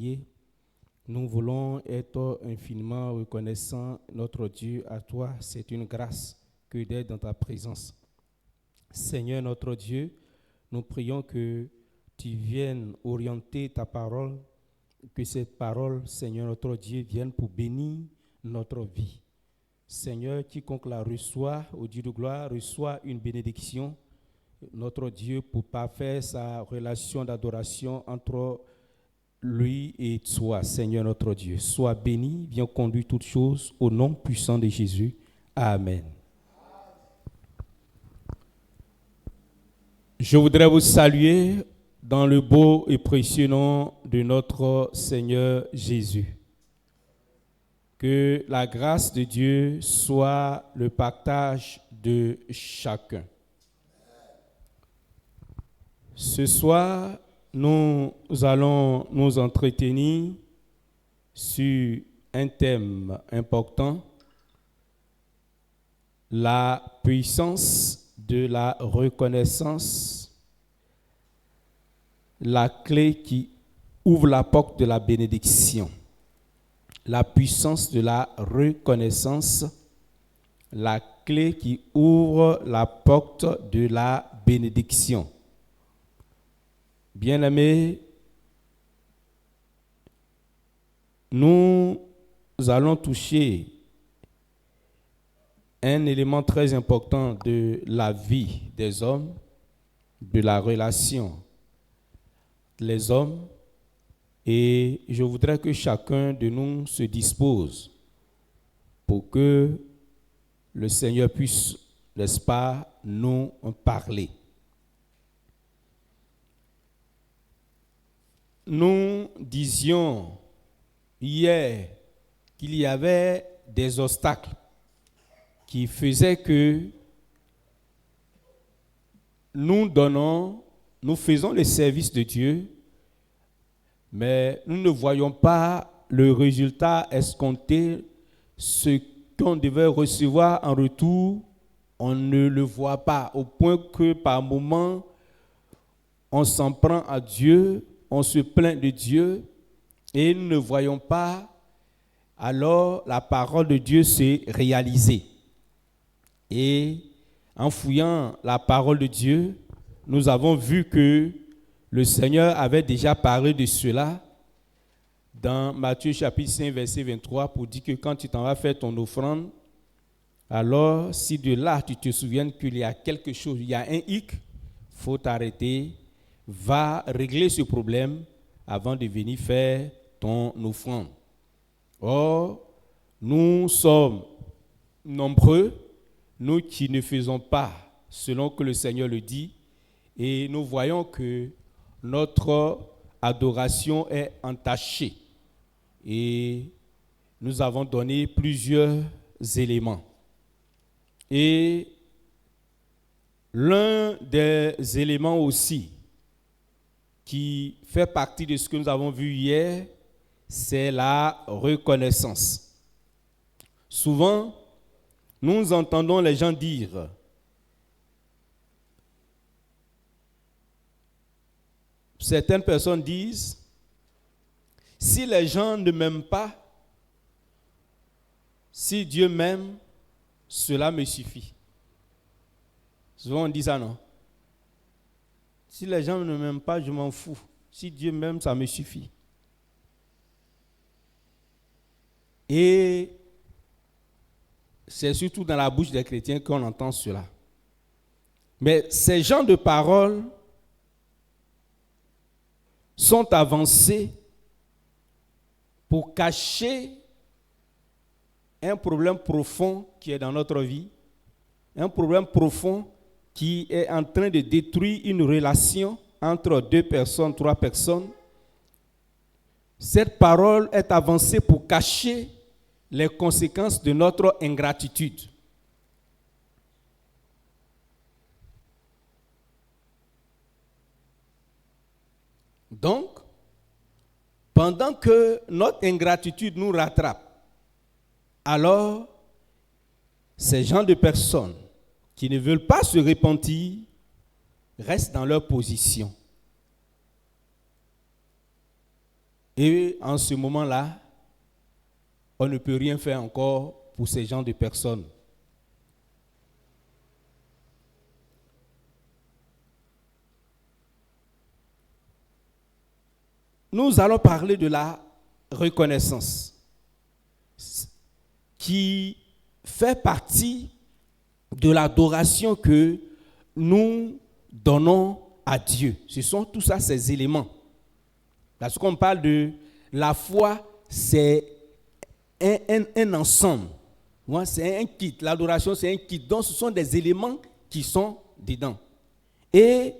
prier. Nous voulons être infiniment reconnaissants, notre Dieu, à toi. C'est une grâce que d'être dans ta présence. Seigneur notre Dieu, nous prions que tu viennes orienter ta parole, que cette parole, Seigneur notre Dieu, vienne pour bénir notre vie. Seigneur, quiconque la reçoit, au Dieu de gloire, reçoit une bénédiction. Notre Dieu, pour parfaire sa relation d'adoration entre lui et toi, Seigneur notre Dieu. Sois béni, viens conduire toutes choses au nom puissant de Jésus. Amen. Je voudrais vous saluer dans le beau et précieux nom de notre Seigneur Jésus. Que la grâce de Dieu soit le partage de chacun. Ce soir, nous allons nous entretenir sur un thème important, la puissance de la reconnaissance, la clé qui ouvre la porte de la bénédiction. La puissance de la reconnaissance, la clé qui ouvre la porte de la bénédiction. Bien-aimés, nous allons toucher un élément très important de la vie des hommes, de la relation des hommes, et je voudrais que chacun de nous se dispose pour que le Seigneur puisse, n'est-ce pas, nous parler. Nous disions hier qu'il y avait des obstacles qui faisaient que nous faisons le service de Dieu, mais nous ne voyons pas le résultat escompté, ce qu'on devait recevoir en retour, on ne le voit pas, au point que par moments, on s'en prend à Dieu, on se plaint de Dieu, et nous ne voyons pas alors la parole de Dieu se réaliser. Et en fouillant la parole de Dieu, nous avons vu que le Seigneur avait déjà parlé de cela dans Matthieu chapitre 5, verset 23, pour dire que quand tu t'en vas faire ton offrande, alors si de là tu te souviens qu'il y a quelque chose, il y a un hic, il faut t'arrêter, va régler ce problème avant de venir faire ton offrande. Or, nous sommes nombreux, nous qui ne faisons pas selon que le Seigneur le dit, et nous voyons que notre adoration est entachée. Et nous avons donné plusieurs éléments. Et l'un des éléments aussi qui fait partie de ce que nous avons vu hier, c'est la reconnaissance. Souvent, nous entendons les gens dire certaines personnes disent, si les gens ne m'aiment pas, si Dieu m'aime, cela me suffit. Souvent on dit ça, non? Si les gens ne m'aiment pas, je m'en fous. Si Dieu m'aime, ça me suffit. Et c'est surtout dans la bouche des chrétiens qu'on entend cela. Mais ces genres de paroles sont avancés pour cacher un problème profond qui est dans notre vie, un problème profond qui est en train de détruire une relation entre deux personnes, trois personnes. Cette parole est avancée pour cacher les conséquences de notre ingratitude. Donc, pendant que notre ingratitude nous rattrape, alors ces gens de personnes qui ne veulent pas se repentir restent dans leur position. Et en ce moment-là, on ne peut rien faire encore pour ces genres de personnes. Nous allons parler de la reconnaissance qui fait partie de l'adoration que nous donnons à Dieu. Ce sont tout ça, ces éléments. Parce qu'on parle de la foi, c'est un ensemble. Ouais, c'est un kit. L'adoration, c'est un kit. Donc, ce sont des éléments qui sont dedans. Et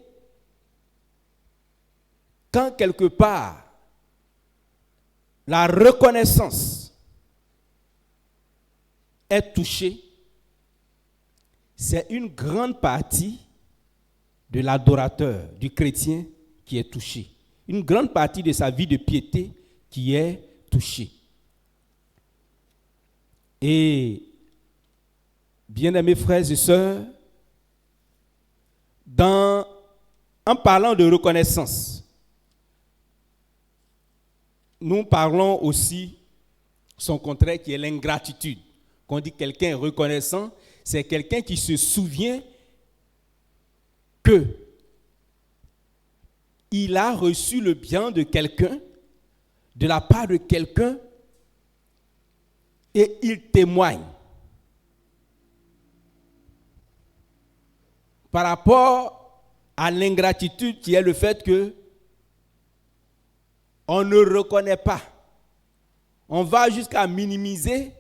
quand quelque part, la reconnaissance est touchée, c'est une grande partie de l'adorateur, du chrétien qui est touché. Une grande partie de sa vie de piété qui est touchée. Et, bien-aimés frères et sœurs, en parlant de reconnaissance, nous parlons aussi son contraire qui est l'ingratitude. Quand on dit quelqu'un est reconnaissant, c'est quelqu'un qui se souvient que il a reçu le bien de quelqu'un, de la part de quelqu'un, et il témoigne. Par rapport à l'ingratitude qui est le fait que on ne reconnaît pas. On va jusqu'à minimiser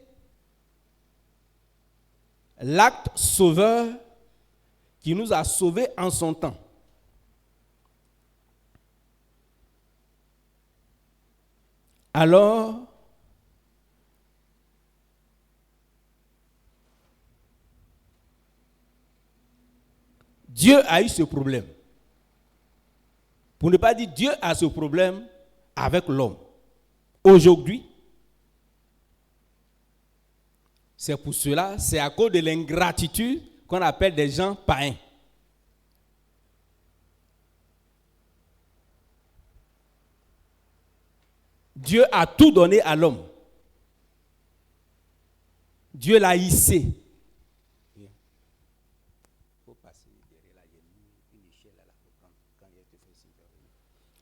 l'acte sauveur qui nous a sauvés en son temps. Alors, Dieu a eu ce problème. Pour ne pas dire Dieu a ce problème avec l'homme. Aujourd'hui, c'est pour cela, c'est à cause de l'ingratitude qu'on appelle des gens païens. Dieu a tout donné à l'homme. Dieu l'a hissé.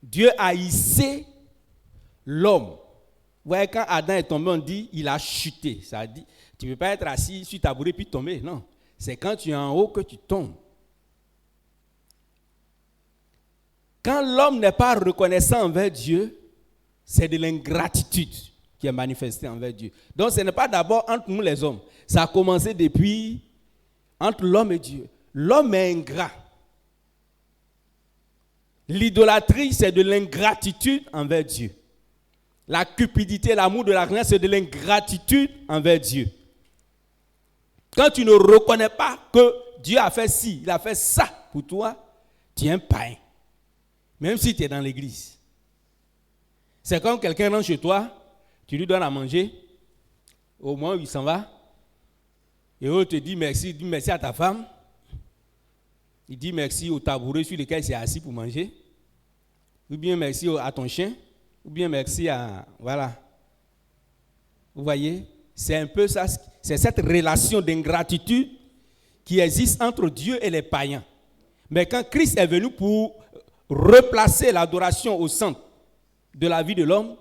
Dieu a hissé l'homme. Vous voyez, quand Adam est tombé, on dit il a chuté. Ça dit, tu ne peux pas être assis sur ta bourrée puis tomber. Non, c'est quand tu es en haut que tu tombes. Quand l'homme n'est pas reconnaissant envers Dieu, c'est de l'ingratitude qui est manifestée envers Dieu. Donc ce n'est pas d'abord entre nous les hommes. Ça a commencé depuis entre l'homme et Dieu. L'homme est ingrat. L'idolâtrie, c'est de l'ingratitude envers Dieu. La cupidité, l'amour de l'argent, c'est de l'ingratitude envers Dieu. Quand tu ne reconnais pas que Dieu a fait ci, il a fait ça pour toi, tu es un païen. Même si tu es dans l'église. C'est comme quelqu'un rentre chez toi, tu lui donnes à manger, au moment où il s'en va, et il te dit merci, dis merci à ta femme, il dit merci au tabouret sur lequel il s'est assis pour manger, ou bien merci à ton chien, ou bien merci à... Voilà. Vous voyez, c'est un peu ça, c'est cette relation d'ingratitude qui existe entre Dieu et les païens. Mais quand Christ est venu pour replacer l'adoration au centre de la vie de l'homme,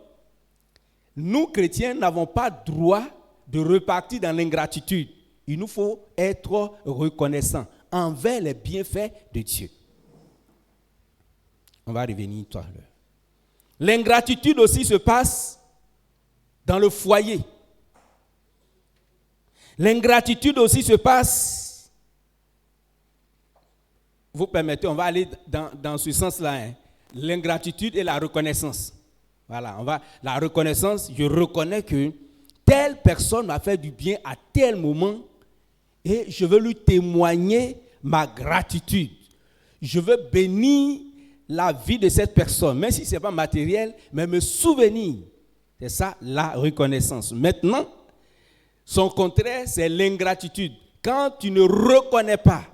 nous, chrétiens, n'avons pas droit de repartir dans l'ingratitude. Il nous faut être reconnaissants envers les bienfaits de Dieu. On va revenir tout à l'heure. L'ingratitude aussi se passe dans le foyer. L'ingratitude aussi se passe, vous permettez, on va aller dans ce sens-là, hein. L'ingratitude et la reconnaissance. Voilà, la reconnaissance, je reconnais que telle personne m'a fait du bien à tel moment et je veux lui témoigner ma gratitude. Je veux bénir la vie de cette personne, même si ce n'est pas matériel, mais me souvenir. C'est ça la reconnaissance. Maintenant, son contraire, c'est l'ingratitude. Quand tu ne reconnais pas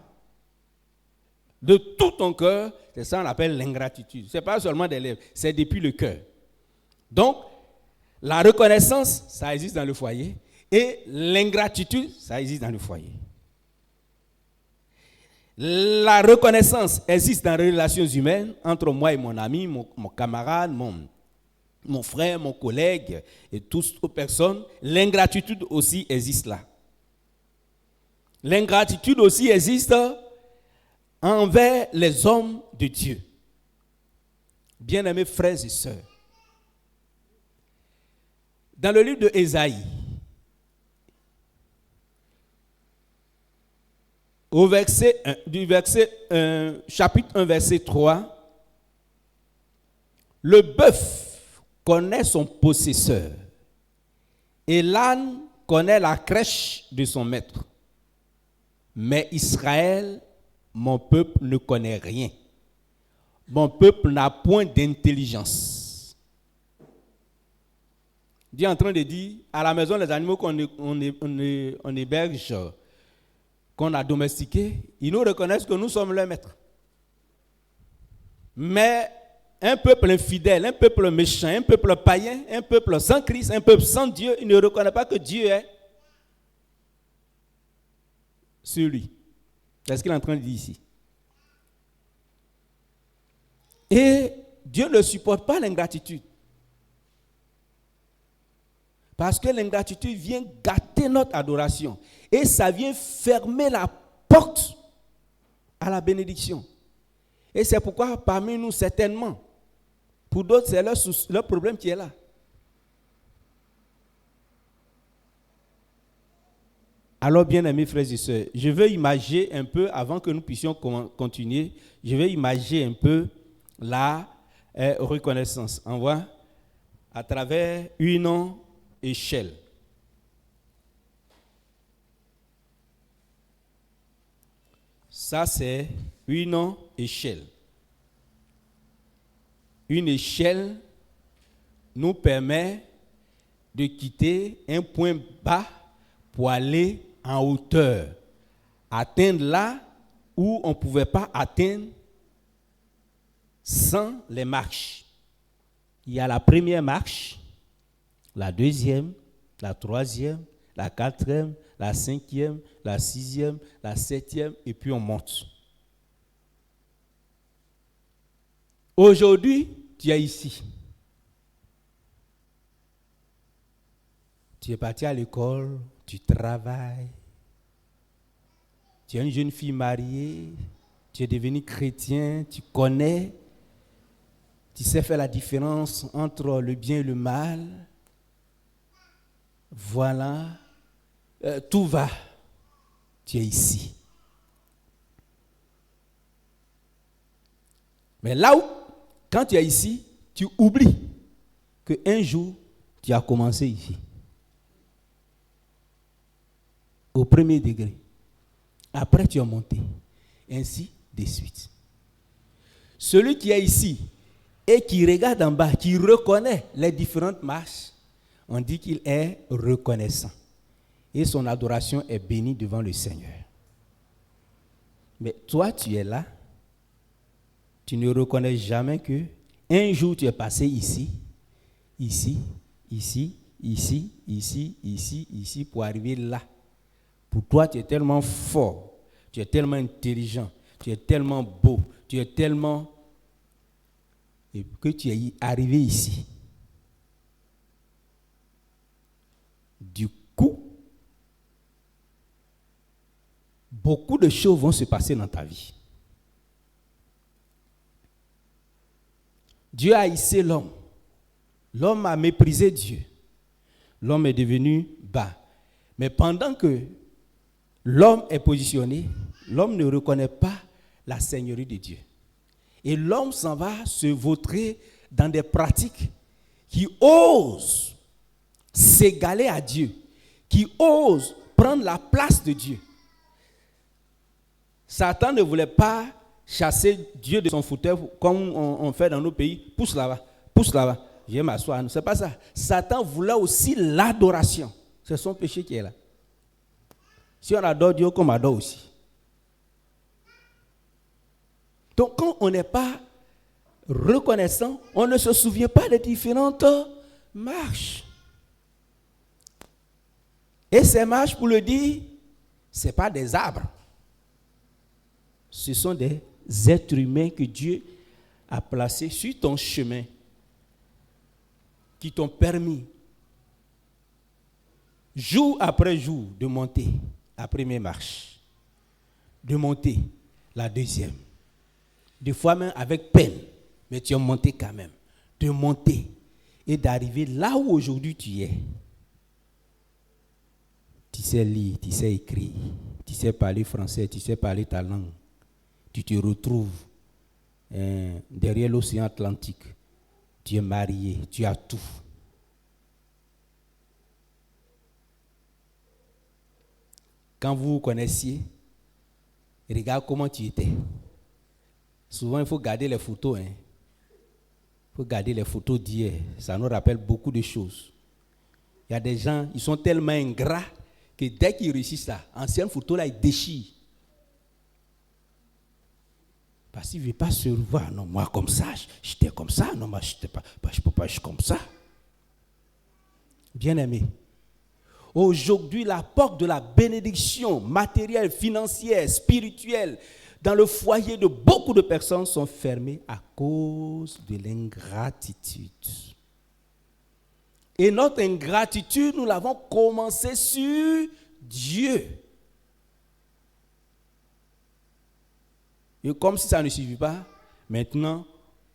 de tout ton cœur, c'est ça qu'on appelle l'ingratitude. Ce n'est pas seulement des lèvres, c'est depuis le cœur. Donc, la reconnaissance, ça existe dans le foyer, et l'ingratitude, ça existe dans le foyer. La reconnaissance existe dans les relations humaines entre moi et mon ami, mon camarade, mon frère, mon collègue et toutes les personnes. L'ingratitude aussi existe là. L'ingratitude aussi existe envers les hommes de Dieu. Bien-aimés frères et sœurs, dans le livre de Ésaïe, au chapitre 1, verset 3, le bœuf connaît son possesseur et l'âne connaît la crèche de son maître. Mais Israël, mon peuple, ne connaît rien. Mon peuple n'a point d'intelligence. Dieu est en train de dire, à la maison, les animaux qu'on héberge, qu'on a domestiqués, ils nous reconnaissent que nous sommes leurs maîtres. Mais un peuple infidèle, un peuple méchant, un peuple païen, un peuple sans Christ, un peuple sans Dieu, il ne reconnaît pas que Dieu est celui. C'est ce qu'il est en train de dire ici. Et Dieu ne supporte pas l'ingratitude. Parce que l'ingratitude vient gâter notre adoration. Et ça vient fermer la porte à la bénédiction. Et c'est pourquoi parmi nous, certainement, pour d'autres, c'est leur problème qui est là. Alors, bien aimés frères et sœurs, je veux imaginer un peu, avant que nous puissions continuer, je vais imaginer un peu la reconnaissance. On voit à travers une échelle. Ça, c'est une échelle. Une échelle nous permet de quitter un point bas pour aller en hauteur, atteindre là où on ne pouvait pas atteindre sans les marches. Il y a la première marche, la deuxième, la troisième, la quatrième, la cinquième, la sixième, la septième, et puis on monte. Aujourd'hui, tu es ici. Tu es parti à l'école, tu travailles. Tu es une jeune fille mariée, tu es devenu chrétien, tu connais, tu sais faire la différence entre le bien et le mal. Voilà, tout va, tu es ici. Mais là où, quand tu es ici, tu oublies qu'un jour, tu as commencé ici. Au premier degré. Après, tu as monté. Ainsi de suite. Celui qui est ici et qui regarde en bas, qui reconnaît les différentes marches, on dit qu'il est reconnaissant. Et son adoration est bénie devant le Seigneur. Mais toi, tu es là. Tu ne reconnais jamais que un jour tu es passé ici, ici, ici, ici, ici, ici, ici, pour arriver là. Pour toi, tu es tellement fort, tu es tellement intelligent, tu es tellement beau, tu es tellement... Et que tu es arrivé ici. Du coup, beaucoup de choses vont se passer dans ta vie. Dieu a haïssé l'homme. L'homme a méprisé Dieu. L'homme est devenu bas. Mais pendant que l'homme est positionné, l'homme ne reconnaît pas la seigneurie de Dieu. Et l'homme s'en va se vautrer dans des pratiques qui osent s'égaler à Dieu, qui osent prendre la place de Dieu. Satan ne voulait pas chasser Dieu de son fauteuil comme on fait dans nos pays. Pousse là-bas, je vais m'asseoir. C'est pas ça. Satan voulait aussi l'adoration. C'est son péché qui est là. Si on adore Dieu, comme on adore aussi. Donc quand on n'est pas reconnaissant, on ne se souvient pas des différentes marches. Et ces marches, pour le dire, ce n'est pas des arbres. Ce sont des êtres humains que Dieu a placés sur ton chemin, qui t'ont permis, jour après jour, de monter la première marche, de monter la deuxième. Des fois même avec peine, mais tu as monté quand même. De monter et d'arriver là où aujourd'hui tu es. Tu sais lire, tu sais écrire, tu sais parler français, tu sais parler ta langue. Tu te retrouves derrière l'océan Atlantique. Tu es marié, tu as tout. Quand vous vous connaissiez, regarde comment tu étais. Souvent, il faut garder les photos. Il faut garder les photos d'hier. Ça nous rappelle beaucoup de choses. Il y a des gens, ils sont tellement ingrats que dès qu'ils réussissent là, ancienne photo là, ils déchirent. Parce qu'il ne veut pas se revoir. Non, moi comme ça, j'étais comme ça. Non, moi je ne peux pas être comme ça. Bien-aimé, aujourd'hui, la porte de la bénédiction matérielle, financière, spirituelle, dans le foyer de beaucoup de personnes sont fermées à cause de l'ingratitude. Et notre ingratitude, nous l'avons commencé sur Dieu. Et comme si ça ne suffit pas, maintenant,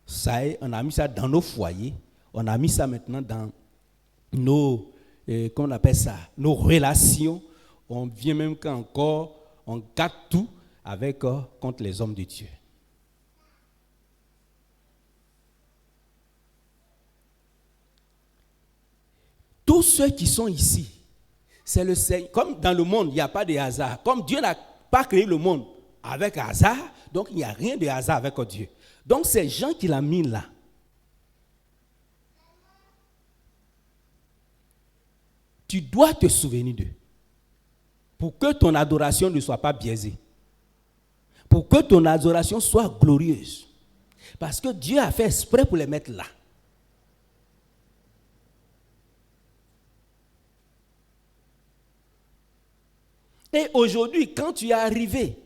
ça est, on a mis ça dans nos foyers, on a mis ça maintenant dans nos, comment on appelle ça, nos relations. On vient même qu'encore, on gâte tout avec contre les hommes de Dieu. Tous ceux qui sont ici, c'est le Seigneur. Comme dans le monde, il n'y a pas de hasard. Comme Dieu n'a pas créé le monde avec hasard, donc il n'y a rien de hasard avec Dieu. Donc ces gens qu'il a mis là, tu dois te souvenir d'eux. Pour que ton adoration ne soit pas biaisée. Pour que ton adoration soit glorieuse. Parce que Dieu a fait exprès pour les mettre là. Et aujourd'hui, quand tu es arrivé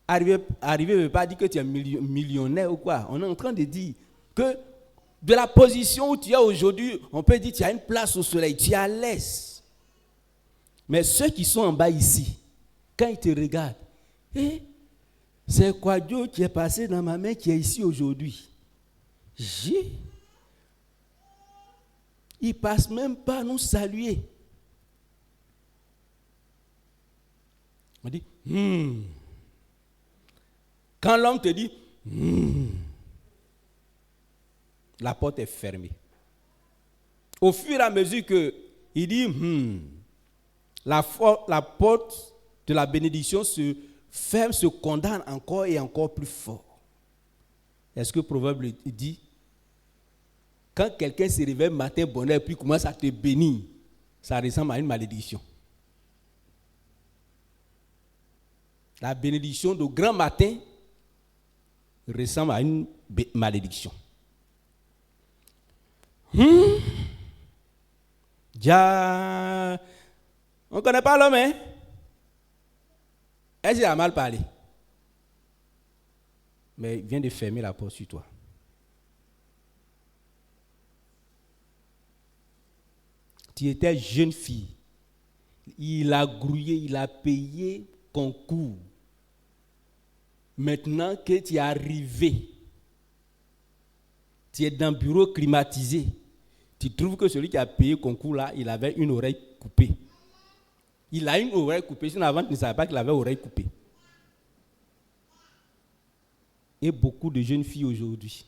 ne veut pas dire que tu es millionnaire ou quoi. On est en train de dire que de la position où tu es aujourd'hui, on peut dire que tu as une place au soleil, tu es à l'aise. Mais ceux qui sont en bas ici, quand ils te regardent, c'est quoi Dieu qui est passé dans ma main qui est ici aujourd'hui? Ils ne passent même pas à nous saluer. On dit, Quand l'homme te dit, la porte est fermée. Au fur et à mesure qu'il dit, la porte de la bénédiction se ferme, se condamne encore et encore plus fort. Est-ce que le proverbe dit, quand quelqu'un se réveille matin bonheur puis commence à te bénir, ça ressemble à une malédiction. La bénédiction de grand matin ressemble à une malédiction. Déjà, on ne connaît pas l'homme, hein? Est-ce qu'il a mal parlé? Mais il vient de fermer la porte sur toi. Tu étais jeune fille. Il a grouillé, il a payé concours. Maintenant que tu es arrivé, tu es dans un bureau climatisé, tu trouves que celui qui a payé concours là, il avait une oreille coupée. Il a une oreille coupée, sinon avant tu ne savais pas qu'il avait une oreille coupée. Et beaucoup de jeunes filles aujourd'hui.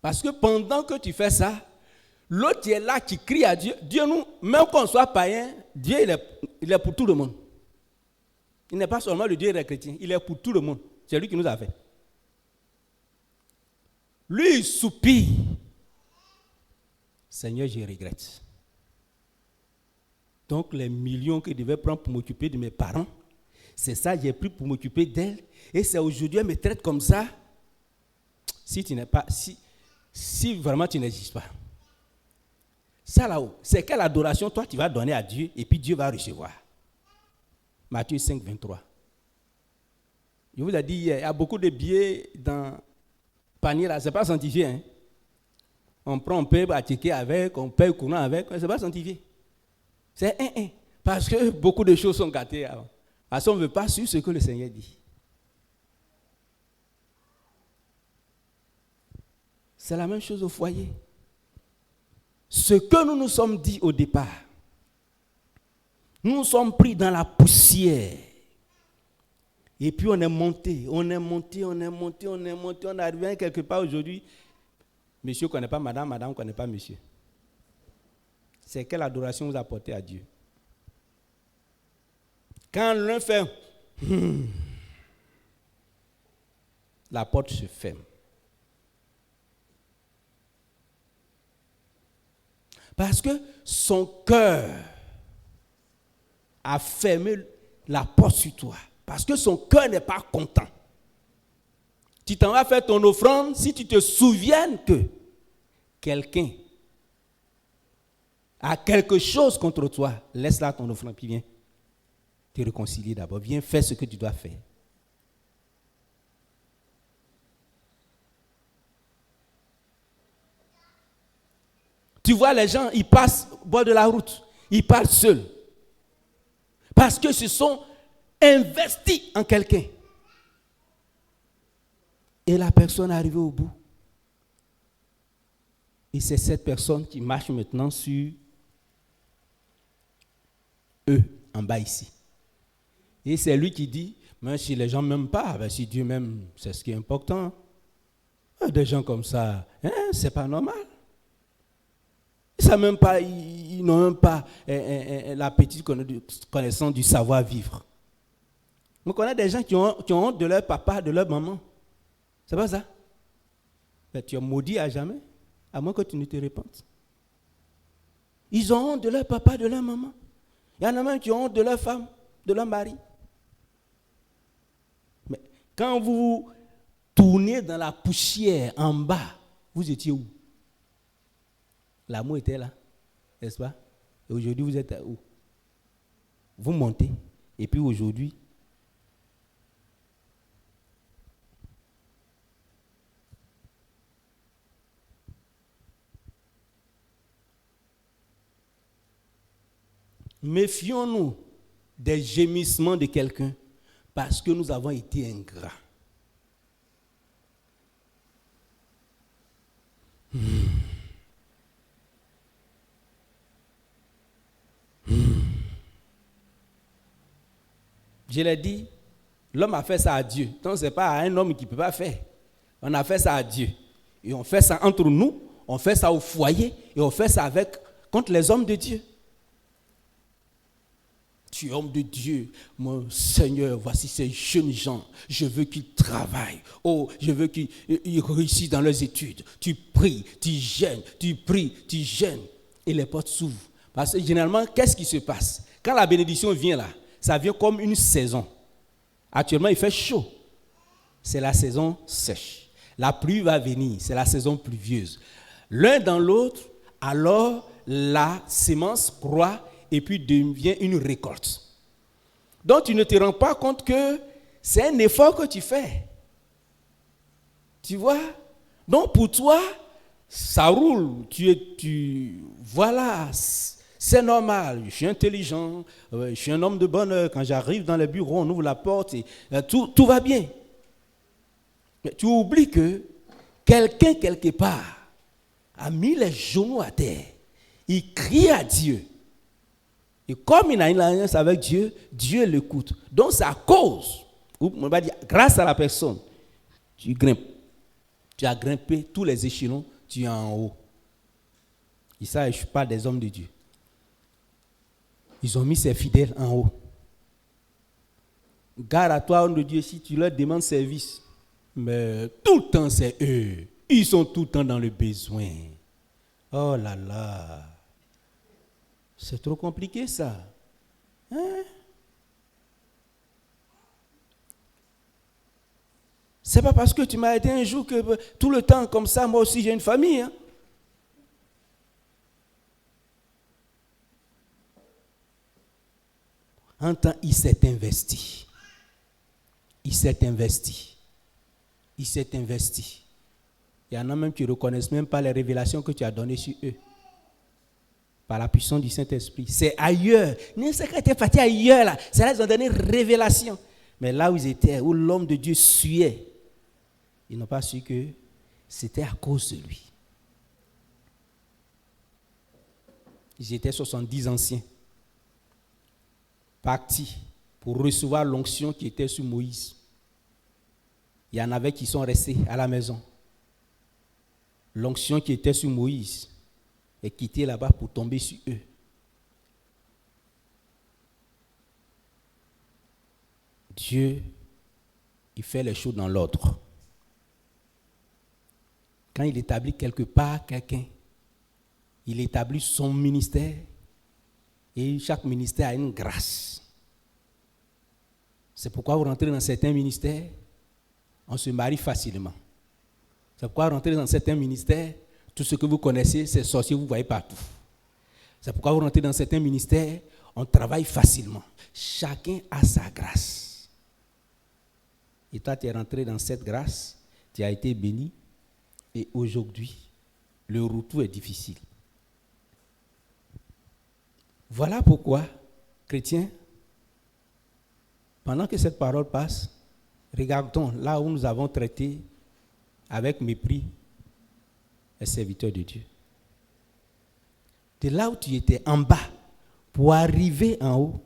Parce que pendant que tu fais ça, l'autre qui est là, qui crie à Dieu, Dieu nous, même qu'on soit païen, Dieu il est pour tout le monde. Il n'est pas seulement le Dieu des chrétiens, il est pour tout le monde. C'est lui qui nous a fait. Lui, il soupire. Seigneur, je regrette. Donc, les millions que je devais prendre pour m'occuper de mes parents, c'est ça que j'ai pris pour m'occuper d'elle. Et c'est aujourd'hui, elle me traite comme ça. si vraiment tu n'existes pas. Ça là-haut, c'est quelle adoration toi tu vas donner à Dieu et puis Dieu va recevoir. Matthieu 5, 23. Je vous ai dit hier, il y a beaucoup de billets dans le panier là, ce n'est pas sanctifié. Hein? On prend, on paye ticket avec, on paye courant avec, ce n'est pas sanctifié. C'est un. Parce que beaucoup de choses sont gâtées avant. Parce qu'on ne veut pas suivre ce que le Seigneur dit. C'est la même chose au foyer. Ce que nous nous sommes dit au départ, nous nous sommes pris dans la poussière. Et puis on est monté, on est arrivé quelque part aujourd'hui. Monsieur ne connaît pas madame, madame ne connaît pas monsieur. C'est quelle adoration vous apportez à Dieu? Quand l'un fait, la porte se ferme. Parce que son cœur a fermé la porte sur toi. Parce que son cœur n'est pas content. Tu t'en vas faire ton offrande si tu te souviens que quelqu'un a quelque chose contre toi. Laisse là ton offrande, puis viens te réconcilier d'abord. Viens faire ce que tu dois faire. Tu vois les gens, ils passent au bord de la route. Ils parlent seuls. Parce que se sont investis en quelqu'un. Et la personne est arrivée au bout. Et c'est cette personne qui marche maintenant sur eux, en bas ici. Et c'est lui qui dit, mais si les gens ne m'aiment pas, ben si Dieu m'aime, c'est ce qui est important. Des gens comme ça, c'est pas normal. Même pas, ils n'ont même pas la petite connaissance du savoir-vivre. On connaît des gens qui ont honte de leur papa, de leur maman. C'est pas ça? Mais tu es maudit à jamais, à moins que tu ne te répandes. Ils ont honte de leur papa, de leur maman. Il y en a même qui ont honte de leur femme, de leur mari. Mais quand vous tournez dans la poussière en bas, vous étiez où? L'amour était là, n'est-ce pas? Et aujourd'hui, vous êtes où? Vous montez. Et puis aujourd'hui, méfions-nous des gémissements de quelqu'un parce que nous avons été ingrats. Je l'ai dit, l'homme a fait ça à Dieu. Donc ce n'est pas à un homme qui ne peut pas faire. On a fait ça à Dieu. Et on fait ça entre nous, on fait ça au foyer, et on fait ça contre les hommes de Dieu. Tu es homme de Dieu, mon Seigneur, voici ces jeunes gens, je veux qu'ils travaillent. Oh, je veux qu'ils réussissent dans leurs études. Tu pries, tu gênes, tu pries, tu gênes. Et les portes s'ouvrent. Parce que généralement, qu'est-ce qui se passe? Quand la bénédiction vient là, ça vient comme une saison. Actuellement, il fait chaud. C'est la saison sèche. La pluie va venir, c'est la saison pluvieuse. L'un dans l'autre, alors la sémence croît et puis devient une récolte. Donc, tu ne te rends pas compte que c'est un effort que tu fais. Tu vois? Donc, pour toi, ça roule. Voilà, c'est normal. Je suis intelligent, je suis un homme de bonheur. Quand j'arrive dans le bureau, on ouvre la porte et tout va bien. Mais tu oublies que quelqu'un, quelque part, a mis les genoux à terre. Il crie à Dieu. Et comme il a une alliance avec Dieu, Dieu l'écoute. Donc c'est à cause, on va dire, grâce à la personne, tu grimpes. Tu as grimpé tous les échelons, tu es en haut. Et ça, je ne suis pas des hommes de Dieu. Ils ont mis ses fidèles en haut. Garde à toi, homme de Dieu, si tu leur demandes service. Mais tout le temps, c'est eux. Ils sont tout le temps dans le besoin. Oh là là. C'est trop compliqué, ça. C'est pas parce que tu m'as aidé un jour que tout le temps comme ça, moi aussi j'ai une famille. Hein. Un temps, il s'est investi. Il s'est investi. Il s'est investi. Il y en a même qui ne reconnaissent même pas les révélations que tu as données sur eux. Par la puissance du Saint-Esprit. C'est ailleurs. C'est quand tu es parti ailleurs, là. C'est là qu'ils ont donné révélation. Mais là où ils étaient, où l'homme de Dieu suait, ils n'ont pas su que c'était à cause de lui. Ils étaient 70 anciens, partis pour recevoir l'onction qui était sur Moïse. Il y en avait qui sont restés à la maison. L'onction qui était sur Moïse est quittée là-bas pour tomber sur eux. Dieu, il fait les choses dans l'ordre. Quand il établit quelque part quelqu'un, il établit son ministère et chaque ministère a une grâce. C'est pourquoi vous rentrez dans certains ministères, on se marie facilement. C'est pourquoi vous rentrez dans certains ministères, tout ce que vous connaissez, c'est sorcier, vous voyez partout. C'est pourquoi vous rentrez dans certains ministères, on travaille facilement. Chacun a sa grâce. Et toi, tu es rentré dans cette grâce, tu as été béni, et aujourd'hui, le retour est difficile. Voilà pourquoi, chrétiens, pendant que cette parole passe, regardons là où nous avons traité avec mépris les serviteurs de Dieu. De là où tu étais en bas, pour arriver en haut,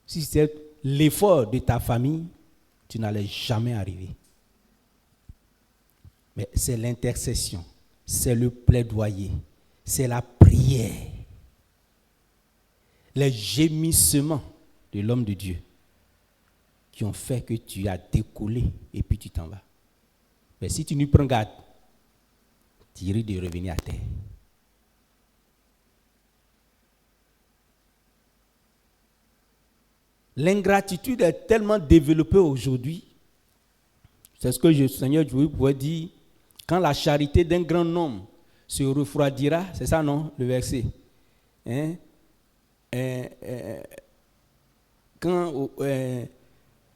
si c'était l'effort de ta famille, tu n'allais jamais arriver. Mais c'est l'intercession, c'est le plaidoyer, c'est la prière, les gémissements de l'homme de Dieu qui ont fait que tu as décollé et puis tu t'en vas. Mais si tu n'y prends garde, tu risques de revenir à terre. L'ingratitude est tellement développée aujourd'hui. C'est ce que le Seigneur pouvait dire. Quand la charité d'un grand homme se refroidira, c'est ça non, le verset.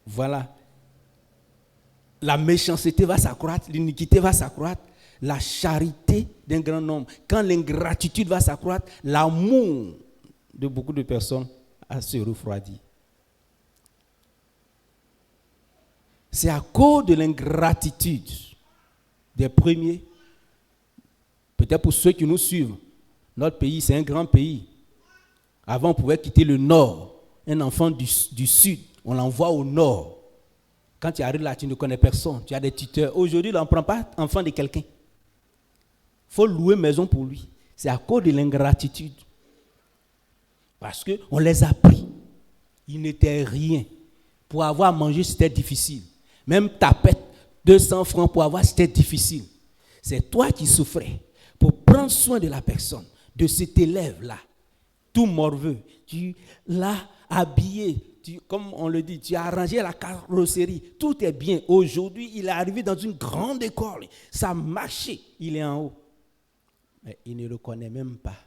Voilà. La méchanceté va s'accroître, l'iniquité va s'accroître, la charité d'un grand homme. Quand l'ingratitude va s'accroître, l'amour de beaucoup de personnes va se refroidir. C'est à cause de l'ingratitude des premiers, peut-être pour ceux qui nous suivent. Notre pays, c'est un grand pays. Avant, on pouvait quitter le nord. Un enfant du sud, on l'envoie au nord. Quand tu arrives là, tu ne connais personne. Tu as des tuteurs. Aujourd'hui, là, on ne prend pas enfant de quelqu'un. Il faut louer maison pour lui. C'est à cause de l'ingratitude. Parce qu'on les a pris. Ils n'étaient rien. Pour avoir à manger, c'était difficile. Même taper 200 francs pour avoir, c'était difficile. C'est toi qui souffrais. Pour prendre soin de la personne, de cet élève-là, tout morveux, tu l'as habillé. Comme on le dit, tu as arrangé la carrosserie, tout est bien. Aujourd'hui, il est arrivé dans une grande école, ça a marché, il est en haut. Mais il ne le connaît même pas.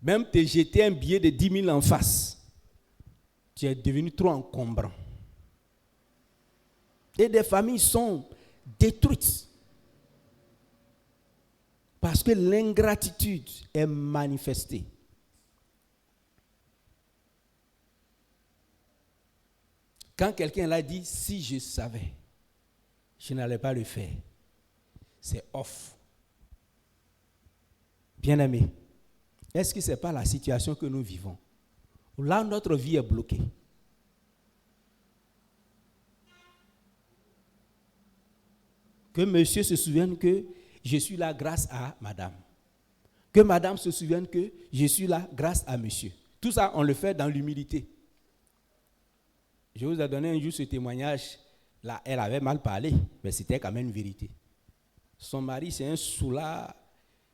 Même te jeter un billet de 10 000 en face, tu es devenu trop encombrant. Et des familles sont détruites parce que l'ingratitude est manifestée. Quand quelqu'un l'a dit, si je savais, je n'allais pas le faire. C'est off. Bien-aimé, est-ce que ce n'est pas la situation que nous vivons? Là, notre vie est bloquée. Que monsieur se souvienne que je suis là grâce à madame. Que madame se souvienne que je suis là grâce à monsieur. Tout ça, on le fait dans l'humilité. Je vous ai donné un jour ce témoignage. Là, elle avait mal parlé, mais c'était quand même une vérité. Son mari, c'est un soulard.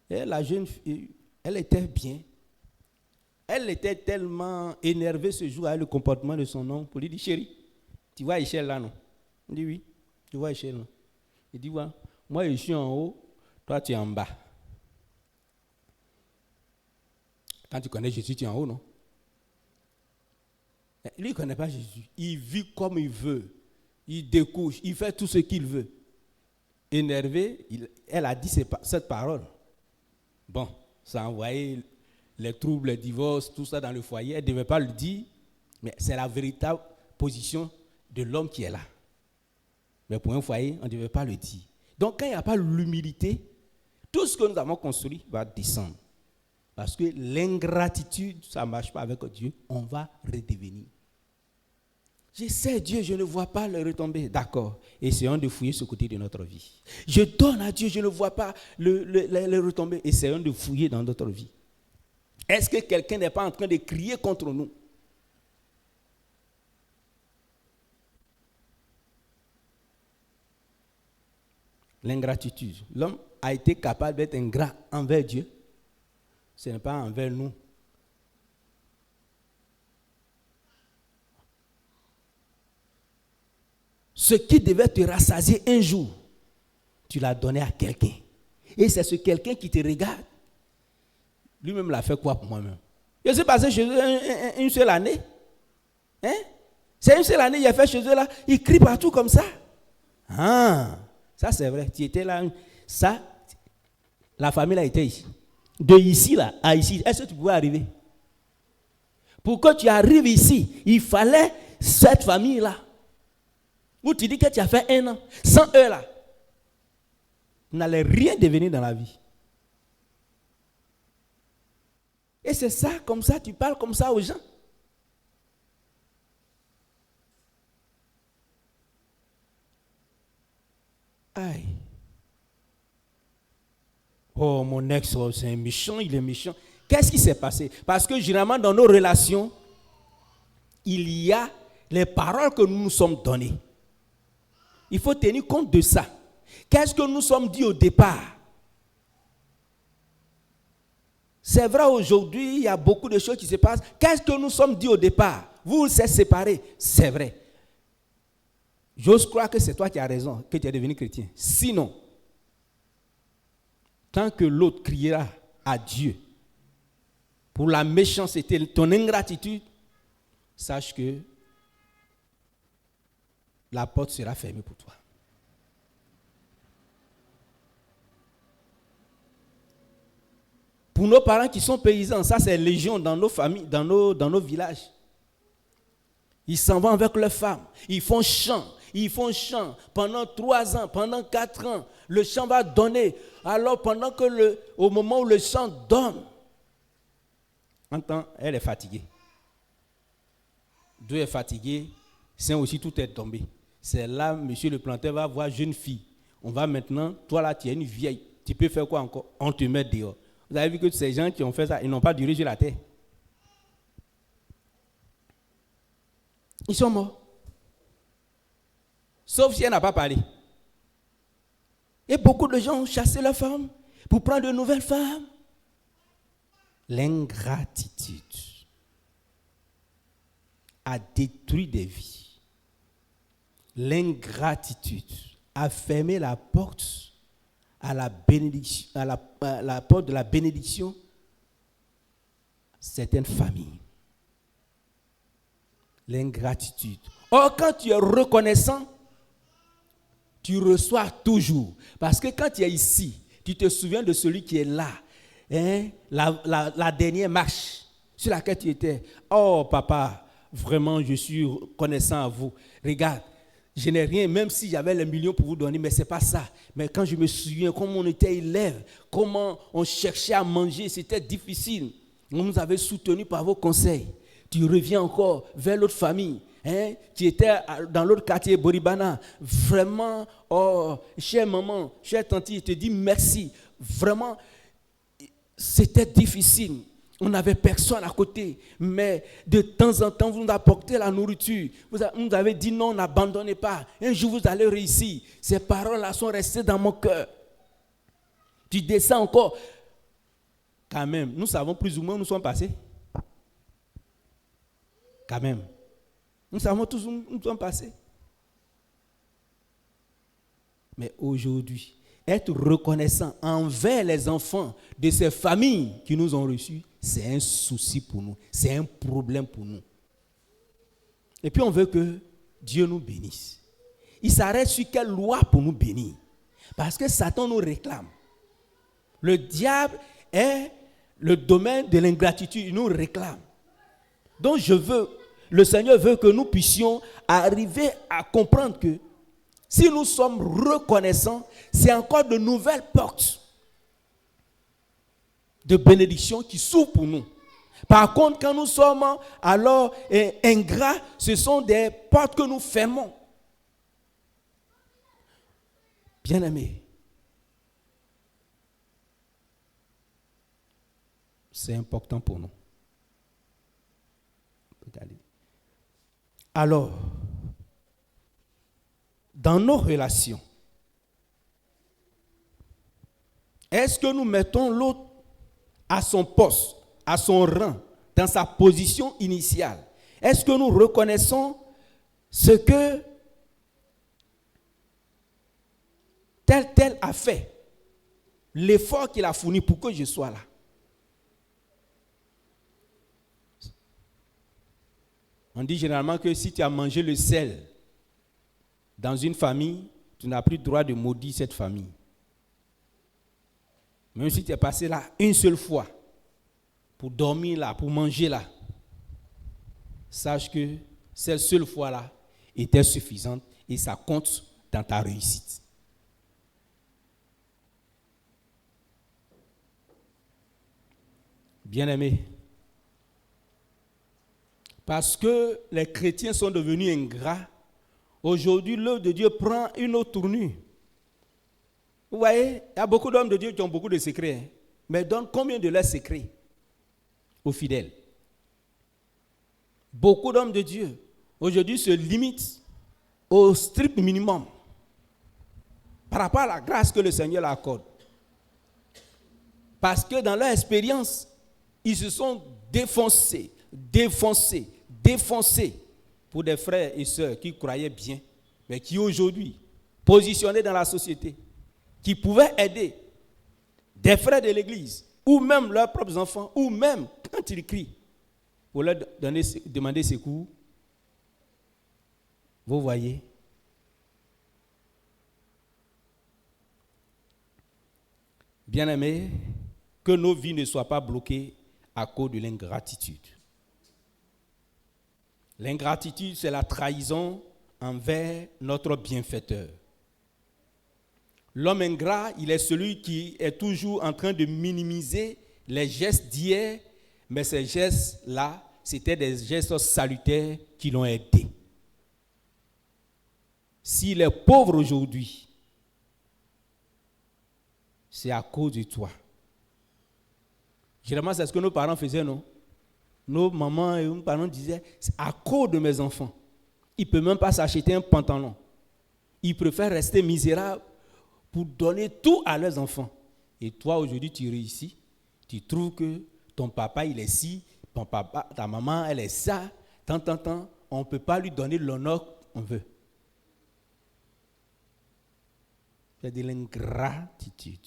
Et la jeune fille, elle était bien. Elle était tellement énervée ce jour avec le comportement de son homme pour lui dire, chérie, tu vois Michel là, non? Il dit oui. Tu vois l'échelle, non? Il dit, ouais, moi je suis en haut, toi tu es en bas. Quand tu connais Jésus, tu es en haut, non? Mais lui, il ne connaît pas Jésus. Il vit comme il veut. Il découche, il fait tout ce qu'il veut. Énervé, elle a dit cette parole. Bon, ça a envoyé les troubles, les divorces, tout ça dans le foyer. Elle ne devait pas le dire, mais c'est la véritable position de l'homme qui est là. Mais pour un foyer, on ne devait pas le dire. Donc quand il n'y a pas l'humilité, tout ce que nous avons construit va descendre. Parce que l'ingratitude, ça ne marche pas avec Dieu, on va redevenir. Je sais Dieu, je ne vois pas le retomber. D'accord. Essayons de fouiller ce côté de notre vie. Je donne à Dieu, je ne vois pas le retomber. Essayons de fouiller dans notre vie. Est-ce que quelqu'un n'est pas en train de crier contre nous? L'ingratitude. L'homme a été capable d'être ingrat envers Dieu. Ce n'est pas envers nous. Ce qui devait te rassasier un jour, tu l'as donné à quelqu'un. Et c'est ce quelqu'un qui te regarde. Lui-même l'a fait quoi pour moi-même? Je suis passé chez eux une seule année. Hein? C'est une seule année, il a fait chez eux là. Il crie partout comme ça. Ah, ça c'est vrai. Tu étais là. Ça, la famille a été ici. De ici là à ici, est-ce que tu pouvais arriver? Pour que tu arrives ici, il fallait cette famille là. Où tu dis que tu as fait 1 an, sans eux là, vous n'allez rien devenir dans la vie. Et c'est ça, comme ça, tu parles comme ça aux gens. Aïe. Oh, mon ex, oh, c'est un méchant, il est méchant. Qu'est-ce qui s'est passé? Parce que généralement, dans nos relations, il y a les paroles que nous nous sommes données. Il faut tenir compte de ça. Qu'est-ce que nous sommes dit au départ? C'est vrai, aujourd'hui, il y a beaucoup de choses qui se passent. Qu'est-ce que nous sommes dit au départ? Vous vous êtes séparés, c'est vrai. J'ose croire que c'est toi qui as raison, que tu es devenu chrétien. Sinon, tant que l'autre criera à Dieu pour la méchanceté, ton ingratitude, sache que la porte sera fermée pour toi. Pour nos parents qui sont paysans, ça c'est légion dans nos familles, dans nos villages. Ils s'en vont avec leurs femmes, ils font chant pendant 3 ans, pendant 4 ans. Le chant va donner. Alors au moment où le chant donne, elle est fatiguée. Dieu est fatigué, c'est aussi tout est tombé. C'est là, monsieur le planteur va voir jeune fille. On va maintenant, toi là tu es une vieille, tu peux faire quoi encore? On te met dehors. Vous avez vu que ces gens qui ont fait ça, ils n'ont pas duré sur la terre. Ils sont morts. Sauf si elle n'a pas parlé. Et beaucoup de gens ont chassé leurs femmes pour prendre de nouvelles femmes. L'ingratitude a détruit des vies. L'ingratitude a fermé la porte à la bénédiction, la porte de la bénédiction certaines familles. L'ingratitude. Or, quand tu es reconnaissant, tu reçois toujours. Parce que quand tu es ici, tu te souviens de celui qui est là. Hein? La dernière marche sur laquelle tu étais. Oh, papa, vraiment, je suis reconnaissant à vous. Regarde, je n'ai rien, même si j'avais les millions pour vous donner, mais ce n'est pas ça. Mais quand je me souviens comment on était élèves, comment on cherchait à manger, c'était difficile. On nous avait soutenus par vos conseils. Tu reviens encore vers l'autre famille. Hein? Tu étais dans l'autre quartier, Boribana. Vraiment, oh, chère maman, chère tante, je te dis merci. Vraiment, c'était difficile. On n'avait personne à côté. Mais de temps en temps, vous nous apportez la nourriture. Vous nous avez dit non, n'abandonnez pas. Un jour, vous allez réussir. Ces paroles-là sont restées dans mon cœur. Tu descends encore. Quand même, nous savons plus ou moins où nous sommes passés. Quand même. Nous savons tous où nous sommes passés. Mais aujourd'hui, être reconnaissant envers les enfants de ces familles qui nous ont reçus, c'est un souci pour nous, c'est un problème pour nous. Et puis on veut que Dieu nous bénisse. Il s'arrête sur quelle loi pour nous bénir? Parce que Satan nous réclame. Le diable est le domaine de l'ingratitude, il nous réclame. Donc le Seigneur veut que nous puissions arriver à comprendre que si nous sommes reconnaissants, c'est encore de nouvelles portes de bénédiction qui s'ouvrent pour nous. Par contre, quand nous sommes alors ingrats, ce sont des portes que nous fermons. Bien-aimés, c'est important pour nous. Alors, dans nos relations, est-ce que nous mettons l'autre à son poste, à son rang, dans sa position initiale? Est-ce que nous reconnaissons ce que tel a fait, l'effort qu'il a fourni pour que je sois là? On dit généralement que si tu as mangé le sel dans une famille, tu n'as plus le droit de maudire cette famille. Même si tu es passé là une seule fois, pour dormir là, pour manger là, sache que cette seule fois-là était suffisante et ça compte dans ta réussite. Bien-aimés, parce que les chrétiens sont devenus ingrats, aujourd'hui l'œuvre de Dieu prend une autre tournure. Vous voyez, il y a beaucoup d'hommes de Dieu qui ont beaucoup de secrets, mais donnent combien de leurs secrets aux fidèles? Beaucoup d'hommes de Dieu aujourd'hui se limitent au strict minimum par rapport à la grâce que le Seigneur leur accorde. Parce que dans leur expérience, ils se sont défoncés pour des frères et sœurs qui croyaient bien, mais qui aujourd'hui, positionnés dans la société, qui pouvaient aider des frères de l'église, ou même leurs propres enfants, ou même quand ils crient, pour leur demander secours. Vous voyez? Bien-aimés, que nos vies ne soient pas bloquées à cause de l'ingratitude. L'ingratitude, c'est la trahison envers notre bienfaiteur. L'homme ingrat, il est celui qui est toujours en train de minimiser les gestes d'hier, mais ces gestes-là, c'était des gestes salutaires qui l'ont aidé. S'il est pauvre aujourd'hui, c'est à cause de toi. Généralement, c'est ce que nos parents faisaient, non? Nos mamans et nos parents disaient, c'est à cause de mes enfants. Ils ne peuvent même pas s'acheter un pantalon. Ils préfèrent rester misérables pour donner tout à leurs enfants. Et toi, aujourd'hui, tu réussis. Tu trouves que ton papa, il est ci, ton papa, ta maman, elle est ça. Tant, on ne peut pas lui donner l'honneur qu'on veut. C'est de l'ingratitude.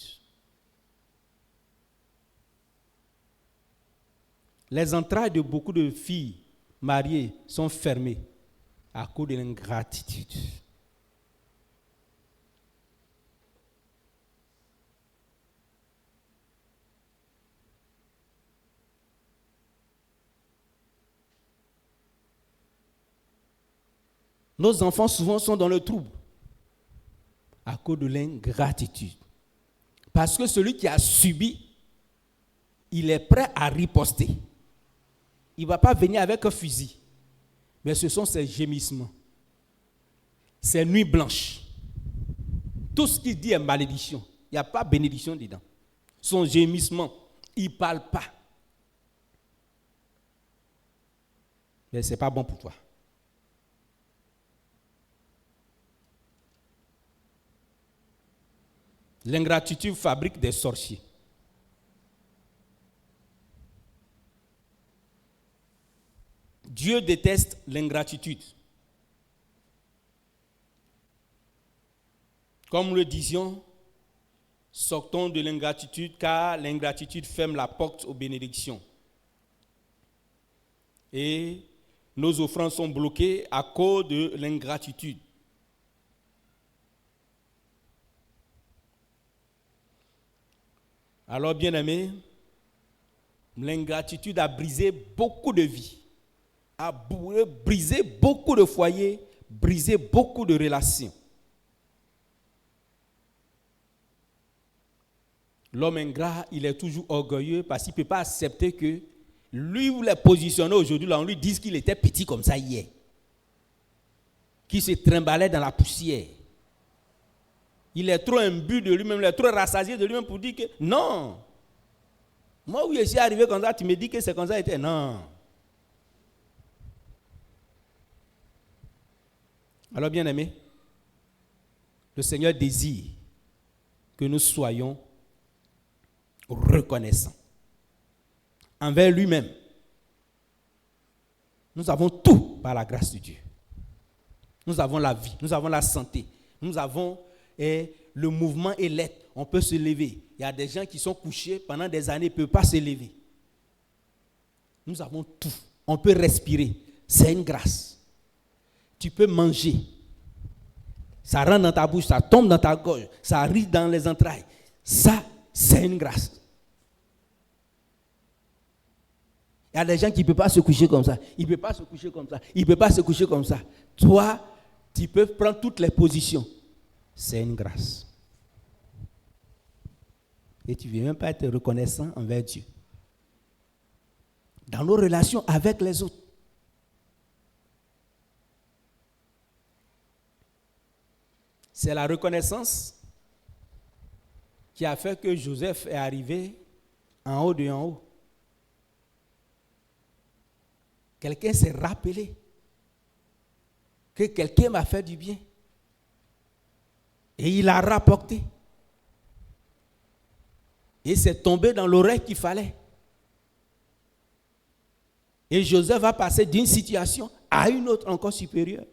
Les entrailles de beaucoup de filles mariées sont fermées à cause de l'ingratitude. Nos enfants souvent sont dans le trouble à cause de l'ingratitude. Parce que celui qui a subi, il est prêt à riposter. Il ne va pas venir avec un fusil. Mais ce sont ses gémissements. Ses nuits blanches. Tout ce qu'il dit est malédiction. Il n'y a pas bénédiction dedans. Son gémissement, il ne parle pas. Mais ce n'est pas bon pour toi. L'ingratitude fabrique des sorciers. Dieu déteste l'ingratitude. Comme nous le disions, sortons de l'ingratitude, car l'ingratitude ferme la porte aux bénédictions. Et nos offrandes sont bloquées à cause de l'ingratitude. Alors, bien-aimés, l'ingratitude a brisé beaucoup de vies, a brisé beaucoup de foyers, brisé beaucoup de relations. L'homme ingrat, il est toujours orgueilleux parce qu'il ne peut pas accepter que lui voulait positionner aujourd'hui, là, on lui dise qu'il était petit comme ça hier, qu'il se trimbalait dans la poussière. Il est trop imbu de lui-même, il est trop rassasié de lui-même pour dire que non. Moi, où je suis arrivé comme ça, tu me dis que c'est comme ça, était non. Alors, bien aimé, le Seigneur désire que nous soyons reconnaissants envers lui-même. Nous avons tout par la grâce de Dieu. Nous avons la vie, nous avons la santé, nous avons le mouvement et l'être. On peut se lever. Il y a des gens qui sont couchés pendant des années, ils ne peuvent pas se lever. Nous avons tout. On peut respirer. C'est une grâce. Tu peux manger. Ça rentre dans ta bouche, ça tombe dans ta gorge, ça arrive dans les entrailles. Ça, c'est une grâce. Il y a des gens qui ne peuvent pas se coucher comme ça. Ils ne peuvent pas se coucher comme ça. Ils ne peuvent pas se coucher comme ça. Toi, tu peux prendre toutes les positions. C'est une grâce. Et tu ne viens même pas être reconnaissant envers Dieu. Dans nos relations avec les autres. C'est la reconnaissance qui a fait que Joseph est arrivé en haut de en haut. Quelqu'un s'est rappelé que quelqu'un m'a fait du bien. Et il a rapporté. Et c'est tombé dans l'oreille qu'il fallait. Et Joseph va passer d'une situation à une autre encore supérieure.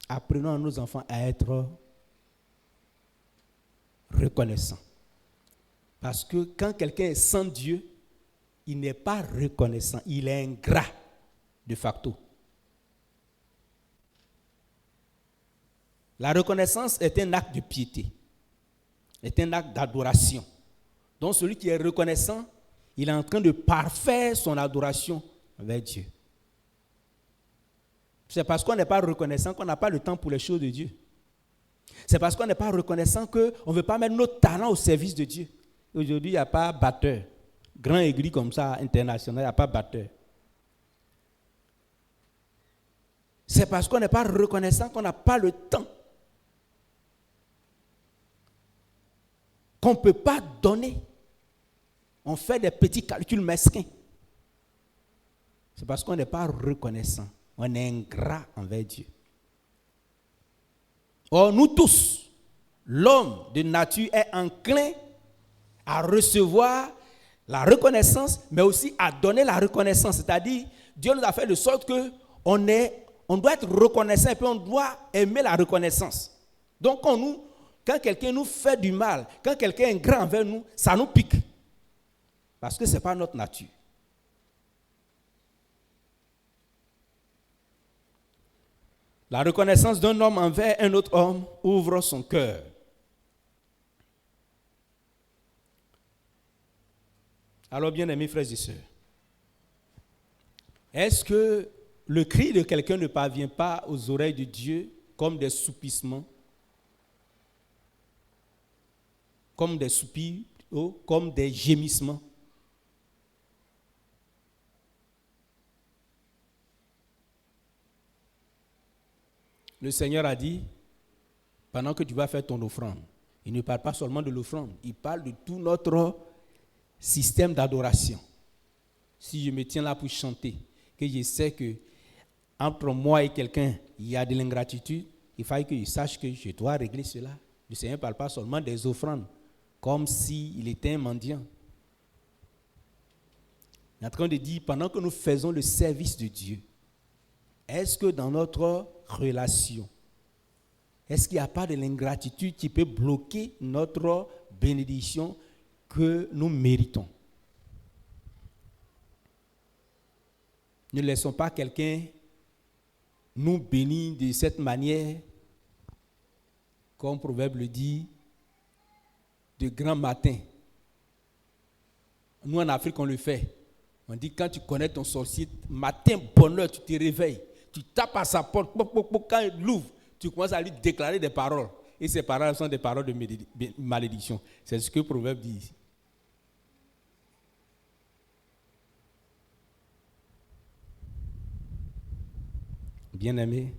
Apprenons à nos enfants à être reconnaissants. Parce que quand quelqu'un est sans Dieu, il n'est pas reconnaissant, il est ingrat de facto. La reconnaissance est un acte de piété, est un acte d'adoration. Donc celui qui est reconnaissant, il est en train de parfaire son adoration envers Dieu. C'est parce qu'on n'est pas reconnaissant qu'on n'a pas le temps pour les choses de Dieu. C'est parce qu'on n'est pas reconnaissant qu'on ne veut pas mettre nos talents au service de Dieu. Aujourd'hui, il n'y a pas batteur. Grand église comme ça, international, il n'y a pas batteur. C'est parce qu'on n'est pas reconnaissant qu'on n'a pas le temps. Qu'on ne peut pas donner. On fait des petits calculs mesquins. C'est parce qu'on n'est pas reconnaissant. On est ingrat envers Dieu. Or, nous tous, l'homme de nature est enclin à recevoir la reconnaissance, mais aussi à donner la reconnaissance. C'est-à-dire, Dieu nous a fait de sorte qu'on doit être reconnaissant et puis on doit aimer la reconnaissance. Donc, quand quelqu'un nous fait du mal, quand quelqu'un est ingrat envers nous, ça nous pique. Parce que ce n'est pas notre nature. La reconnaissance d'un homme envers un autre homme ouvre son cœur. Alors, bien-aimés frères et sœurs, est-ce que le cri de quelqu'un ne parvient pas aux oreilles de Dieu comme des soupissements, comme des soupirs, comme des gémissements? Le Seigneur a dit, pendant que tu vas faire ton offrande, il ne parle pas seulement de l'offrande, il parle de tout notre système d'adoration. Si je me tiens là pour chanter, que je sais que entre moi et quelqu'un, il y a de l'ingratitude, il faut que je sache que je dois régler cela. Le Seigneur ne parle pas seulement des offrandes, comme s'il était un mendiant. Il est en train de dire, pendant que nous faisons le service de Dieu, est-ce que dans notre relation, est-ce qu'il n'y a pas de l'ingratitude qui peut bloquer notre bénédiction que nous méritons? Ne laissons pas quelqu'un nous bénir de cette manière, comme Proverbe le dit, de grand matin. Nous, en Afrique, on le fait. On dit, quand tu connais ton sorcier, matin, bonne heure, tu te réveilles, tu tapes à sa porte, quand il l'ouvre, tu commences à lui déclarer des paroles. Et ces paroles sont des paroles de malédiction. C'est ce que le Proverbe dit ici. Bien-aimés,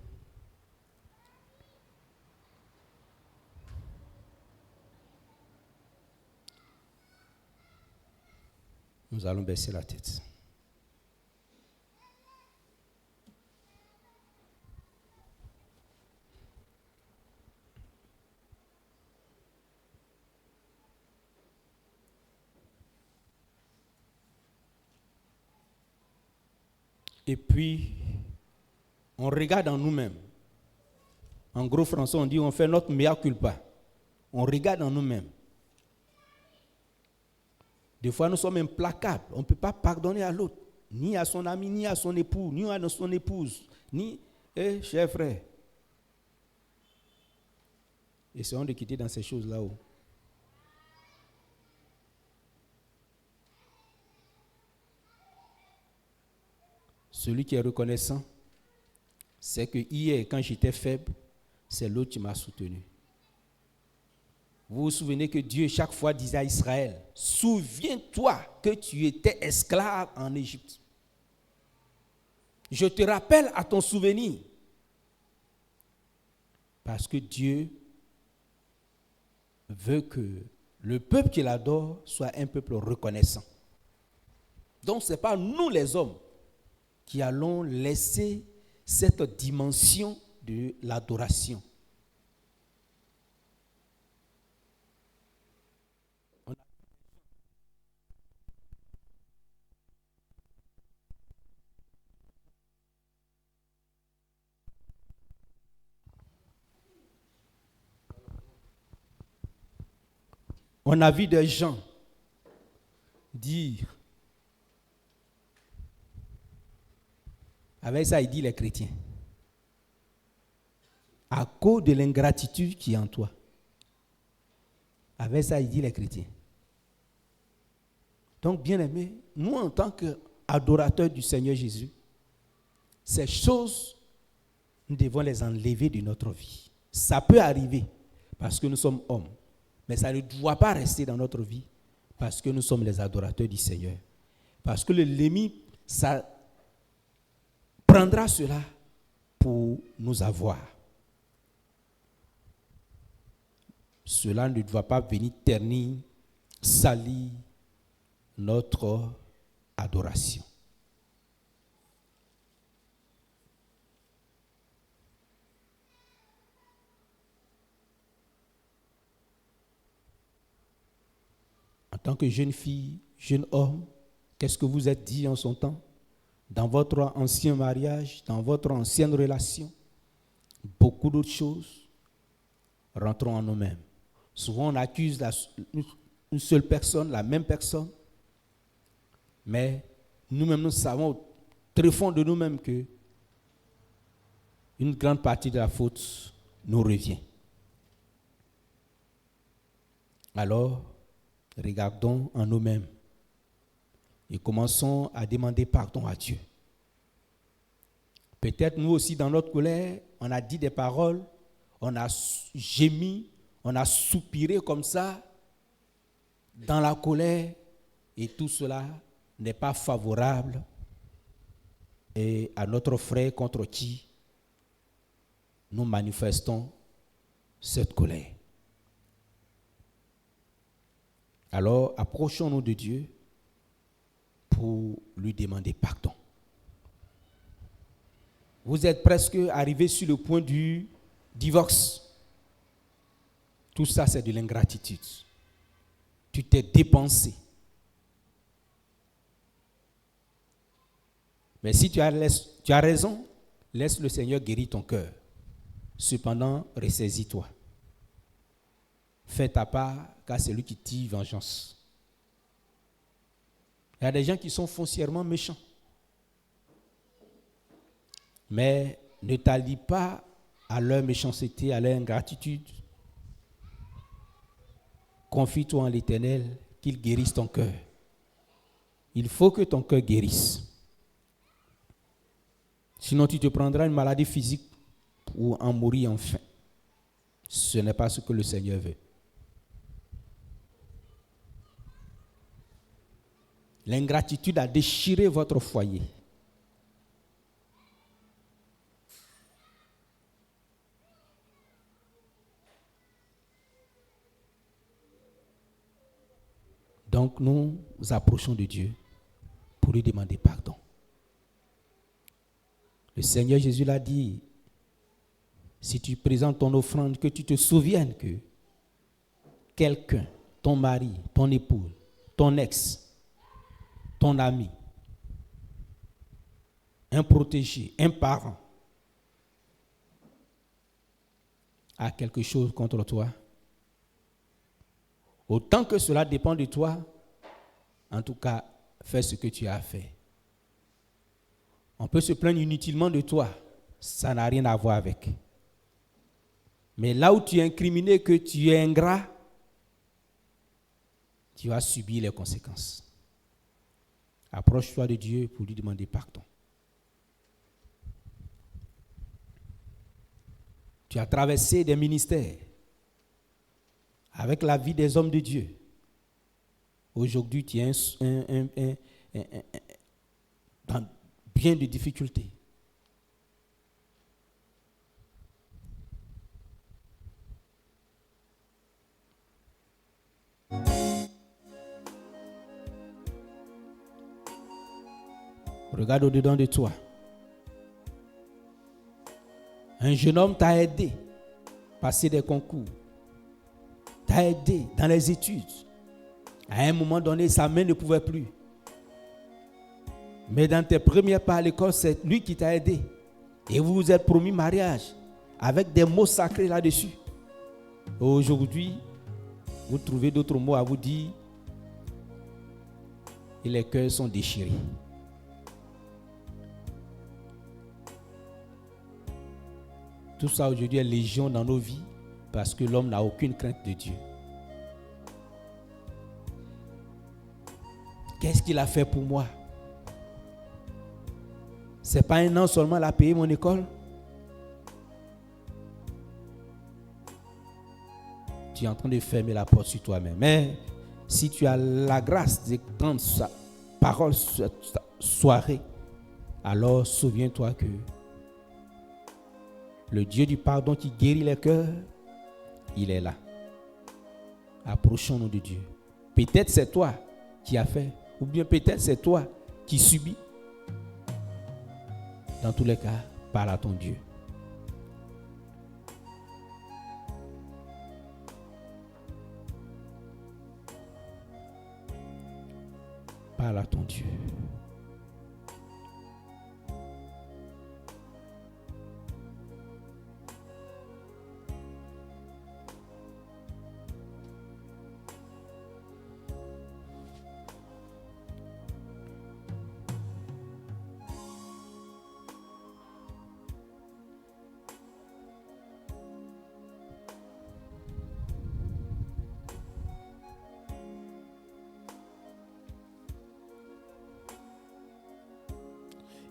nous allons baisser la tête. Et puis, on regarde en nous-mêmes. En gros français, on dit on fait notre mea culpa. On regarde en nous-mêmes. Des fois, nous sommes implacables. On ne peut pas pardonner à l'autre, ni à son ami, ni à son époux, ni à son épouse, ni, chers frères. Essayons de quitter dans ces choses là-haut. Celui qui est reconnaissant, c'est que hier, quand j'étais faible, c'est l'autre qui m'a soutenu. Vous vous souvenez que Dieu, chaque fois, disait à Israël, souviens-toi que tu étais esclave en Égypte. Je te rappelle à ton souvenir. Parce que Dieu veut que le peuple qu'il adore soit un peuple reconnaissant. Donc, ce n'est pas nous les hommes qui allons laisser cette dimension de l'adoration. On a vu des gens dire, avec ça il dit les chrétiens, à cause de l'ingratitude qui est en toi. Avec ça il dit les chrétiens. Donc bien aimés, nous en tant qu'adorateurs du Seigneur Jésus, ces choses, nous devons les enlever de notre vie. Ça peut arriver parce que nous sommes hommes. Mais ça ne doit pas rester dans notre vie parce que nous sommes les adorateurs du Seigneur. Parce que l'ennemi, ça prendra cela pour nous avoir. Cela ne doit pas venir ternir, salir notre adoration. En tant que jeune fille, jeune homme, qu'est-ce que vous êtes dit en son temps? Dans votre ancien mariage, dans votre ancienne relation, beaucoup d'autres choses. Rentrons en nous-mêmes. Souvent, on accuse une seule personne, la même personne, mais nous-mêmes, nous savons au très fond de nous-mêmes que une grande partie de la faute nous revient. Alors, regardons en nous-mêmes et commençons à demander pardon à Dieu. Peut-être nous aussi, dans notre colère, on a dit des paroles, on a gémi, on a soupiré comme ça, dans la colère, et tout cela n'est pas favorable et à notre frère contre qui nous manifestons cette colère. Alors, approchons-nous de Dieu pour lui demander pardon. Vous êtes presque arrivé sur le point du divorce. Tout ça, c'est de l'ingratitude. Tu t'es dépensé. Mais si tu as raison, Laisse le Seigneur guérir ton cœur. Cependant, ressaisis-toi. Fais ta part, car c'est lui qui tire vengeance. Il y a des gens qui sont foncièrement méchants. Mais ne t'allie pas à leur méchanceté, à leur ingratitude. Confie-toi en l'Éternel, qu'il guérisse ton cœur. Il faut que ton cœur guérisse. Sinon, tu te prendras une maladie physique ou en mourir enfin. Ce n'est pas ce que le Seigneur veut. L'ingratitude a déchiré votre foyer. Donc nous approchons de Dieu pour lui demander pardon. Le Seigneur Jésus l'a dit, si tu présentes ton offrande, que tu te souviennes que quelqu'un, ton mari, ton épouse, ton ex, ton ami, un protégé, un parent, a quelque chose contre toi. Autant que cela dépend de toi, en tout cas, fais ce que tu as fait. On peut se plaindre inutilement de toi, ça n'a rien à voir avec. Mais là où tu es incriminé que tu es ingrat, tu vas subir les conséquences. Approche-toi de Dieu pour lui demander pardon. Tu as traversé des ministères avec la vie des hommes de Dieu. Aujourd'hui, tu es dans bien de difficultés. Regarde au-dedans de toi. Un jeune homme t'a aidé à passer des concours. T'a aidé dans les études. À un moment donné, sa main ne pouvait plus. Mais dans tes premiers pas à l'école, c'est lui qui t'a aidé. Et vous vous êtes promis mariage avec des mots sacrés là-dessus. Aujourd'hui, vous trouvez d'autres mots à vous dire et les cœurs sont déchirés. Tout ça aujourd'hui est légion dans nos vies parce que l'homme n'a aucune crainte de Dieu. Qu'est-ce qu'il a fait pour moi? C'est pas un an seulement, il a payé mon école. Tu es en train de fermer la porte sur toi-même. Mais si tu as la grâce d'étendre sa parole cette soirée, alors souviens-toi que le Dieu du pardon qui guérit les cœurs, il est là. Approchons-nous de Dieu. Peut-être c'est toi qui as fait, ou bien peut-être c'est toi qui subis. Dans tous les cas, parle à ton Dieu. Parle à ton Dieu.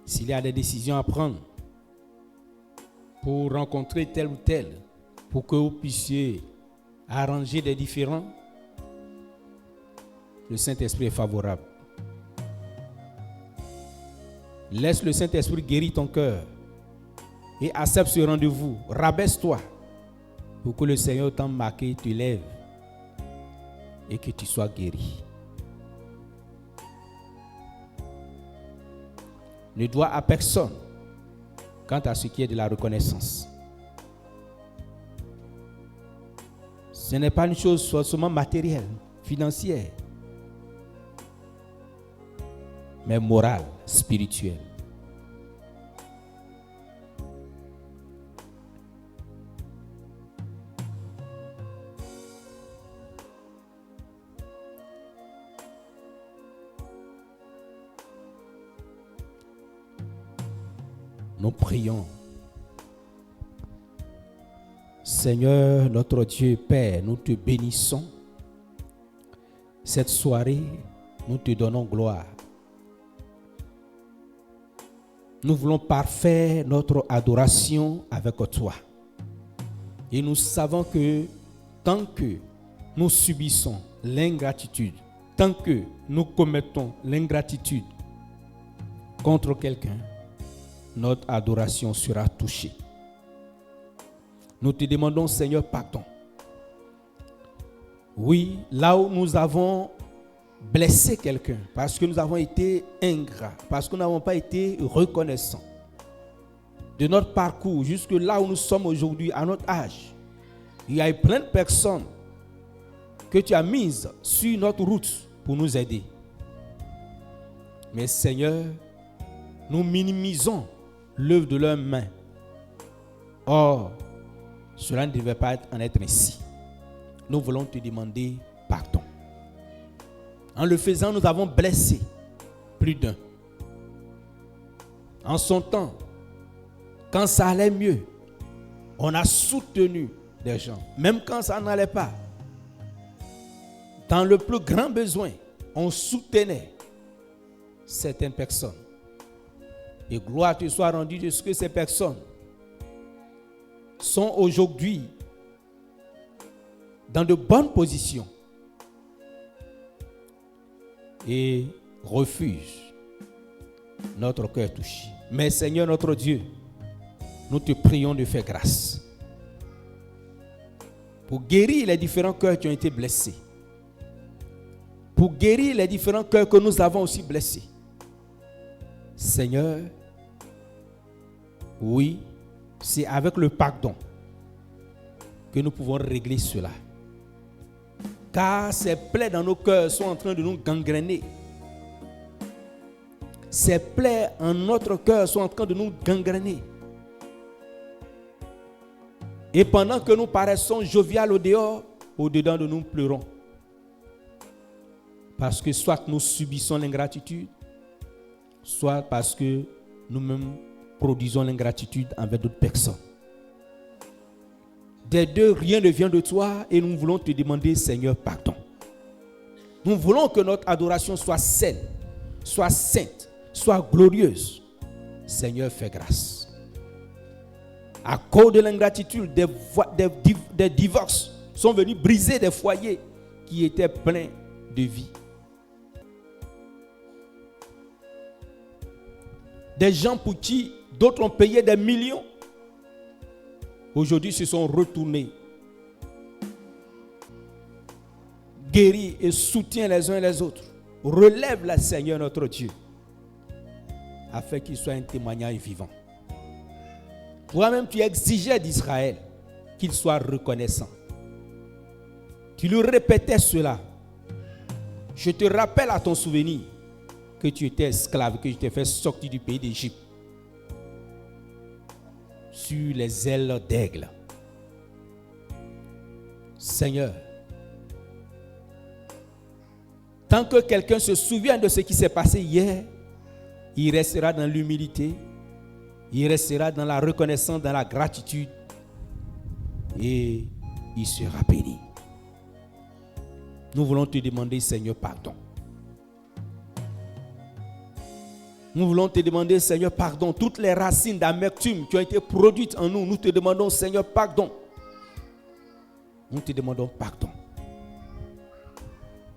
S'il y a des décisions à prendre pour rencontrer tel ou tel, pour que vous puissiez arranger des différends, le Saint-Esprit est favorable. Laisse le Saint-Esprit guérir ton cœur et accepte ce rendez-vous. Rabaisse-toi pour que le Seigneur t'en marqué te lève et que tu sois guéri. Ne dois à personne quant à ce qui est de la reconnaissance. Ce n'est pas une chose seulement matérielle, financière, mais morale, spirituelle. Nous prions. Seigneur, notre Dieu, Père, nous te bénissons. Cette soirée, nous te donnons gloire. Nous voulons parfaire notre adoration avec toi. Et nous savons que tant que nous subissons l'ingratitude, tant que nous commettons l'ingratitude contre quelqu'un, notre adoration sera touchée. Nous te demandons, Seigneur, pardon. Oui, là où nous avons blessé quelqu'un, parce que nous avons été ingrats, parce que nous n'avons pas été reconnaissants de notre parcours jusque là où nous sommes aujourd'hui, à notre âge, il y a plein de personnes que tu as mises sur notre route pour nous aider. Mais Seigneur, nous minimisons l'œuvre de leurs mains. Or, cela ne devait pas en être ainsi. Nous voulons te demander pardon. En le faisant, nous avons blessé plus d'un. En son temps, quand ça allait mieux, on a soutenu des gens, même quand ça n'allait pas. Dans le plus grand besoin, on soutenait certaines personnes. Et gloire te soit rendue de ce que ces personnes sont aujourd'hui dans de bonnes positions et refusent notre cœur touché. Mais Seigneur notre Dieu, nous te prions de faire grâce pour guérir les différents cœurs qui ont été blessés, pour guérir les différents cœurs que nous avons aussi blessés. Seigneur, oui, c'est avec le pardon que nous pouvons régler cela. Car ces plaies dans nos cœurs sont en train de nous gangréner. Ces plaies en notre cœur sont en train de nous gangréner. Et pendant que nous paraissons jovial au dehors, au-dedans de nous pleurons. Parce que soit nous subissons l'ingratitude, soit parce que nous-mêmes produisons l'ingratitude envers d'autres personnes. Des deux, rien ne vient de toi et nous voulons te demander, Seigneur, pardon. Nous voulons que notre adoration soit saine, soit sainte, soit glorieuse. Seigneur, fais grâce. À cause de l'ingratitude, des divorces sont venus briser des foyers qui étaient pleins de vie. Des gens pour qui d'autres ont payé des millions, aujourd'hui se sont retournés, guéris et soutiennent les uns les autres. Relève la Seigneur notre Dieu, afin qu'il soit un témoignage vivant. Toi-même, tu exigeais d'Israël qu'il soit reconnaissant. Tu lui répétais cela. Je te rappelle à ton souvenir que tu étais esclave, que je t'ai fait sortir du pays d'Égypte sur les ailes d'aigle. Seigneur, tant que quelqu'un se souvient de ce qui s'est passé hier, il restera dans l'humilité, il restera dans la reconnaissance, dans la gratitude et il sera béni. Nous voulons te demander, Seigneur, pardon. Nous voulons te demander, Seigneur, pardon. Toutes les racines d'amertume qui ont été produites en nous, nous te demandons, Seigneur, pardon. Nous te demandons pardon.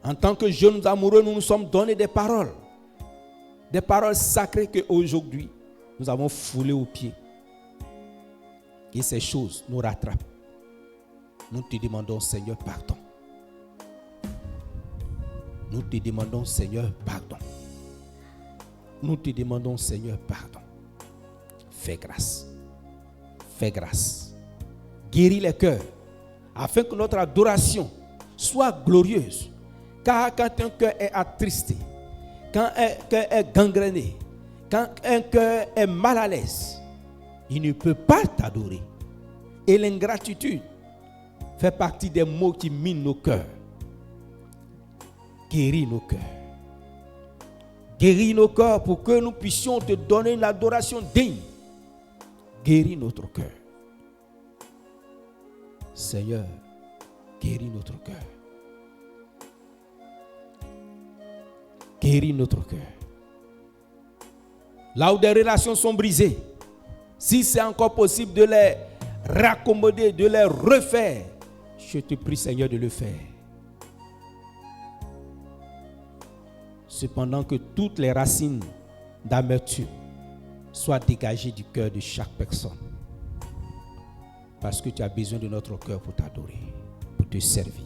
En tant que jeunes amoureux, nous nous sommes donné des paroles sacrées qu'aujourd'hui, nous avons foulées aux pieds. Et ces choses nous rattrapent. Nous te demandons, Seigneur, pardon. Nous te demandons, Seigneur, pardon. Nous te demandons, Seigneur, pardon. Fais grâce. Fais grâce. Guéris les cœurs, afin que notre adoration soit glorieuse. Car quand un cœur est attristé, quand un cœur est gangréné, quand un cœur est mal à l'aise, il ne peut pas t'adorer. Et l'ingratitude fait partie des mots qui minent nos cœurs. Guéris nos cœurs. Guéris nos cœurs pour que nous puissions te donner une adoration digne guéris notre cœur. Seigneur, guéris notre cœur. Guéris notre cœur. Là où des relations sont brisées, si c'est encore possible de les raccommoder, de les refaire, je te prie, Seigneur, de le faire. Cependant que toutes les racines d'amertume soient dégagées du cœur de chaque personne. Parce que tu as besoin de notre cœur pour t'adorer, pour te servir.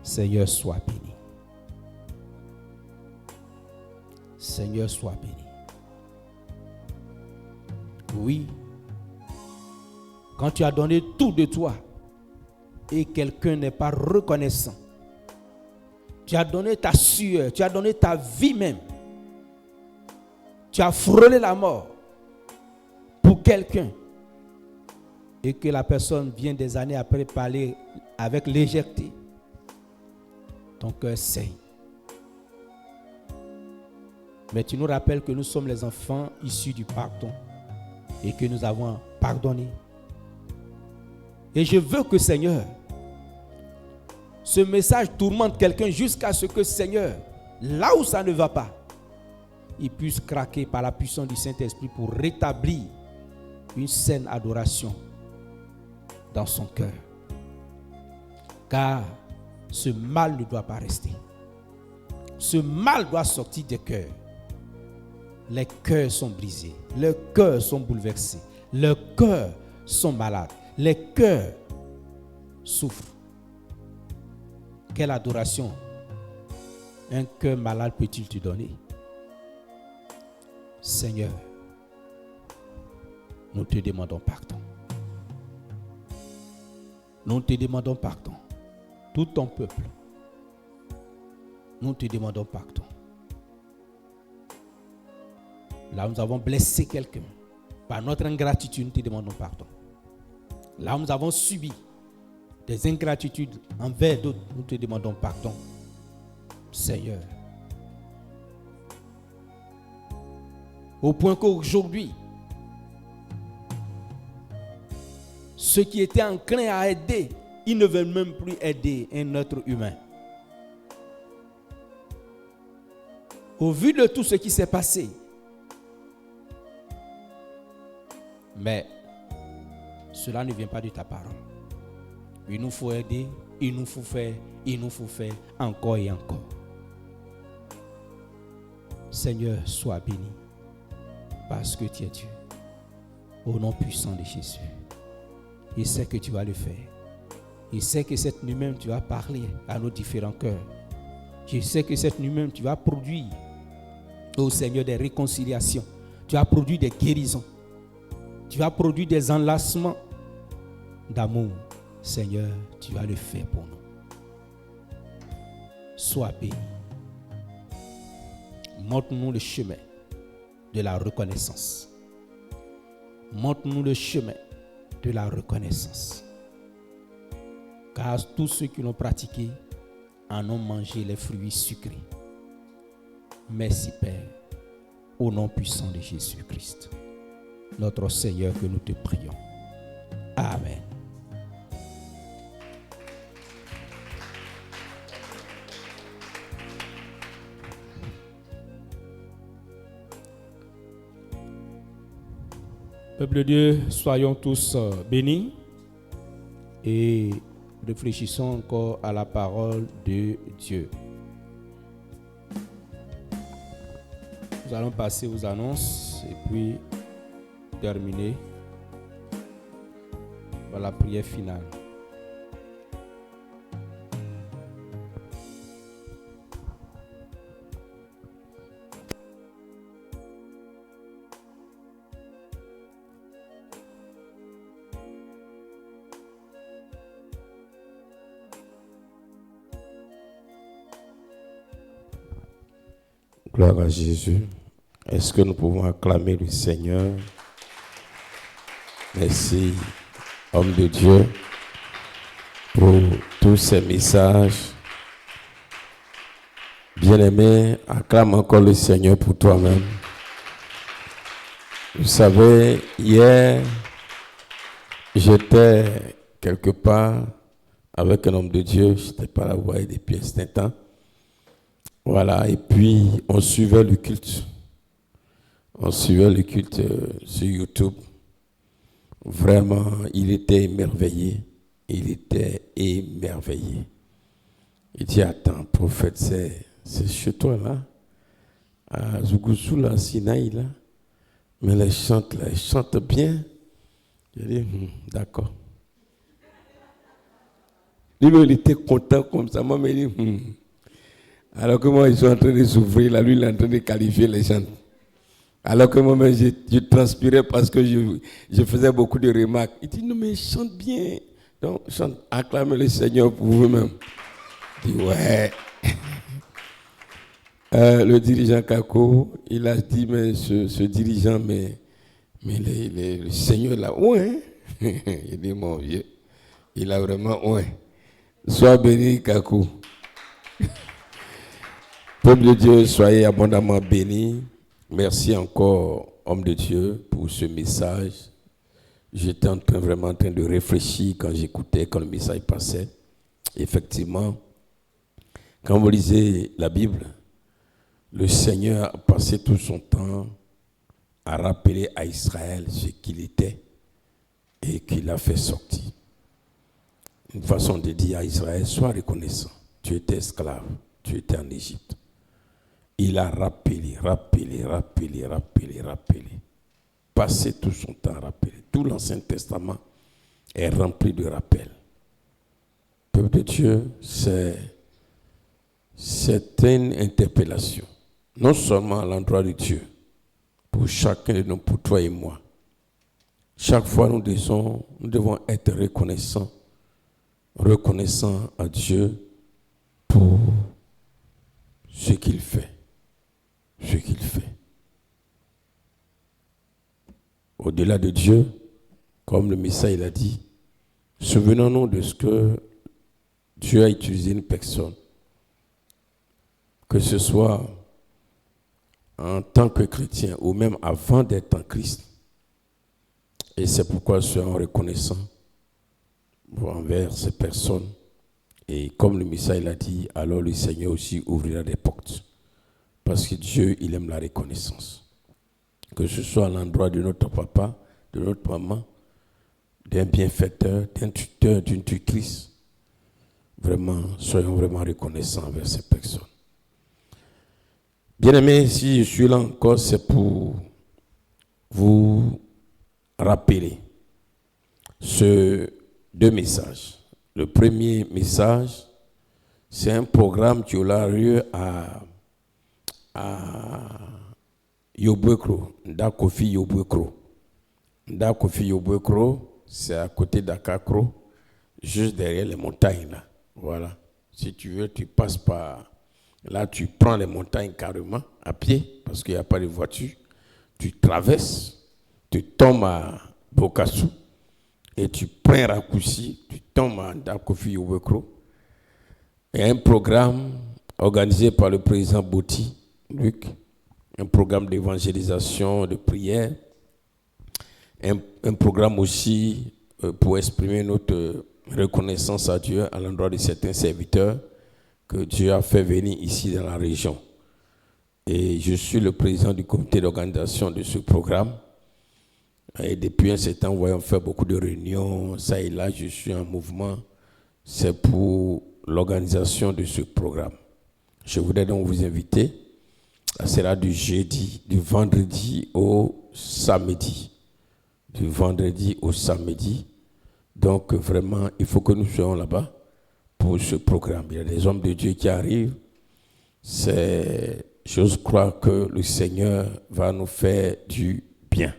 Seigneur, sois béni. Seigneur, sois béni. Oui, quand tu as donné tout de toi et quelqu'un n'est pas reconnaissant, tu as donné ta sueur, tu as donné ta vie même, tu as frôlé la mort pour quelqu'un et que la personne vient des années après parler avec légèreté, ton cœur saigne. Mais tu nous rappelles que nous sommes les enfants issus du pardon et que nous avons pardonné. Et je veux que, Seigneur, ce message tourmente quelqu'un jusqu'à ce que, Seigneur, là où ça ne va pas, il puisse craquer par la puissance du Saint-Esprit pour rétablir une saine adoration dans son cœur. Car ce mal ne doit pas rester. Ce mal doit sortir des cœurs. Les cœurs sont brisés, les cœurs sont bouleversés, les cœurs sont malades, les cœurs souffrent. Quelle adoration un cœur malade peut-il te donner? Seigneur, nous te demandons pardon. Nous te demandons pardon. Tout ton peuple, nous te demandons pardon. Là où nous avons blessé quelqu'un, par notre ingratitude, nous te demandons pardon. Là où nous avons subi des ingratitudes envers d'autres, nous te demandons pardon. Seigneur. Au point qu'aujourd'hui, ceux qui étaient enclins à aider, ils ne veulent même plus aider un être humain. Au vu de tout ce qui s'est passé, mais cela ne vient pas de ta parole. Il nous faut aider, il nous faut faire encore et encore. Seigneur, sois béni parce que tu es Dieu. Au nom puissant de Jésus. Je sais que tu vas le faire. Je sais que cette nuit même tu vas parler à nos différents cœurs. Je sais que cette nuit même tu vas produire, ô Seigneur, des réconciliations. Tu vas produire des guérisons. Tu vas produire des enlacements d'amour. Seigneur, tu vas le faire pour nous. Sois béni. Montre-nous le chemin de la reconnaissance. Montre-nous le chemin de la reconnaissance. Car tous ceux qui l'ont pratiqué en ont mangé les fruits sucrés. Merci Père, au nom puissant de Jésus-Christ, notre Seigneur, que nous te prions. Amen. Peuple de Dieu, soyons tous bénis et réfléchissons encore à la parole de Dieu. Nous allons passer aux annonces et puis terminer par la prière finale. Gloire à Jésus. Est-ce que nous pouvons acclamer le Seigneur? Merci, homme de Dieu, pour tous ces messages. Bien-aimé, acclame encore le Seigneur pour toi-même. Vous savez, hier, j'étais quelque part avec un homme de Dieu. Je n'étais pas là, vous voyez, depuis un certain temps. Voilà, et puis on suivait le culte. On suivait le culte sur YouTube. Vraiment, il était émerveillé. Il était émerveillé. Il dit, attends, prophète, c'est chez toi là, à Zougoussou, là, Sinaï, là. Mais les chantent là, ils chantent bien. J'ai dit, d'accord. Lui, il était content comme ça. Moi, il dit, Alors que moi, ils sont en train de s'ouvrir, là, lui, il est en train de qualifier les chants. Alors que moi-même, je transpirais parce que je faisais beaucoup de remarques. Il dit, non, mais ils chantent bien. Donc, chante, acclamez le Seigneur pour vous-même. Je dis, ouais. Le dirigeant Kako, il a dit, mais ce dirigeant, mais le Seigneur là, ouais. Il dit, mon vieux, il a vraiment, ouais. Sois béni, Kako. Peuple de Dieu, soyez abondamment bénis. Merci encore, homme de Dieu, pour ce message. J'étais vraiment en train de réfléchir quand j'écoutais, quand le message passait. Effectivement, quand vous lisez la Bible, le Seigneur a passé tout son temps à rappeler à Israël ce qu'il était et qu'il a fait sortir. Une façon de dire à Israël, sois reconnaissant. Tu étais esclave, tu étais en Égypte. Il a rappelé. Passé tout son temps à rappeler. Tout l'Ancien Testament est rempli de rappels. Peuple de Dieu, c'est une interpellation. Non seulement à l'endroit de Dieu, pour chacun de nous, pour toi et moi. Chaque fois, nous devons être reconnaissants à Dieu pour ce qu'il fait. Au-delà de Dieu, comme le message l'a dit, souvenons-nous de ce que Dieu a utilisé une personne, que ce soit en tant que chrétien ou même avant d'être en Christ. Et c'est pourquoi soyons reconnaissants envers ces personnes. Et comme le message l'a dit, alors le Seigneur aussi ouvrira des portes. Parce que Dieu, il aime la reconnaissance. Que ce soit à l'endroit de notre papa, de notre maman, d'un bienfaiteur, d'un tuteur, d'une tutrice. Vraiment, soyons vraiment reconnaissants envers ces personnes. Bien-aimés, si je suis là encore, c'est pour vous rappeler deux messages. Le premier message, c'est un programme qui aura lieu à Yobouekro, Ndakofi Yobouekro. Ndakofi Yobouekro, c'est à côté d'Akakro, juste derrière les montagnes là. Voilà. Si tu veux, tu passes par là, tu prends les montagnes carrément à pied parce qu'il n'y a pas de voiture. Tu traverses, tu tombes à Bokassou et tu prends un raccourci, tu tombes à Ndakofi Yobouekro. Il y a un programme organisé par le président Boti, Luc, un programme d'évangélisation, de prière, un programme aussi pour exprimer notre reconnaissance à Dieu à l'endroit de certains serviteurs que Dieu a fait venir ici dans la région. Et je suis le président du comité d'organisation de ce programme. Et depuis un certain temps, on fait beaucoup de réunions, ça et là, je suis en mouvement. C'est pour l'organisation de ce programme. Je voudrais donc vous inviter. Ça sera du vendredi au samedi. Du vendredi au samedi. Donc vraiment, il faut que nous soyons là-bas pour ce programme. Il y a des hommes de Dieu qui arrivent. J'ose croire que le Seigneur va nous faire du bien.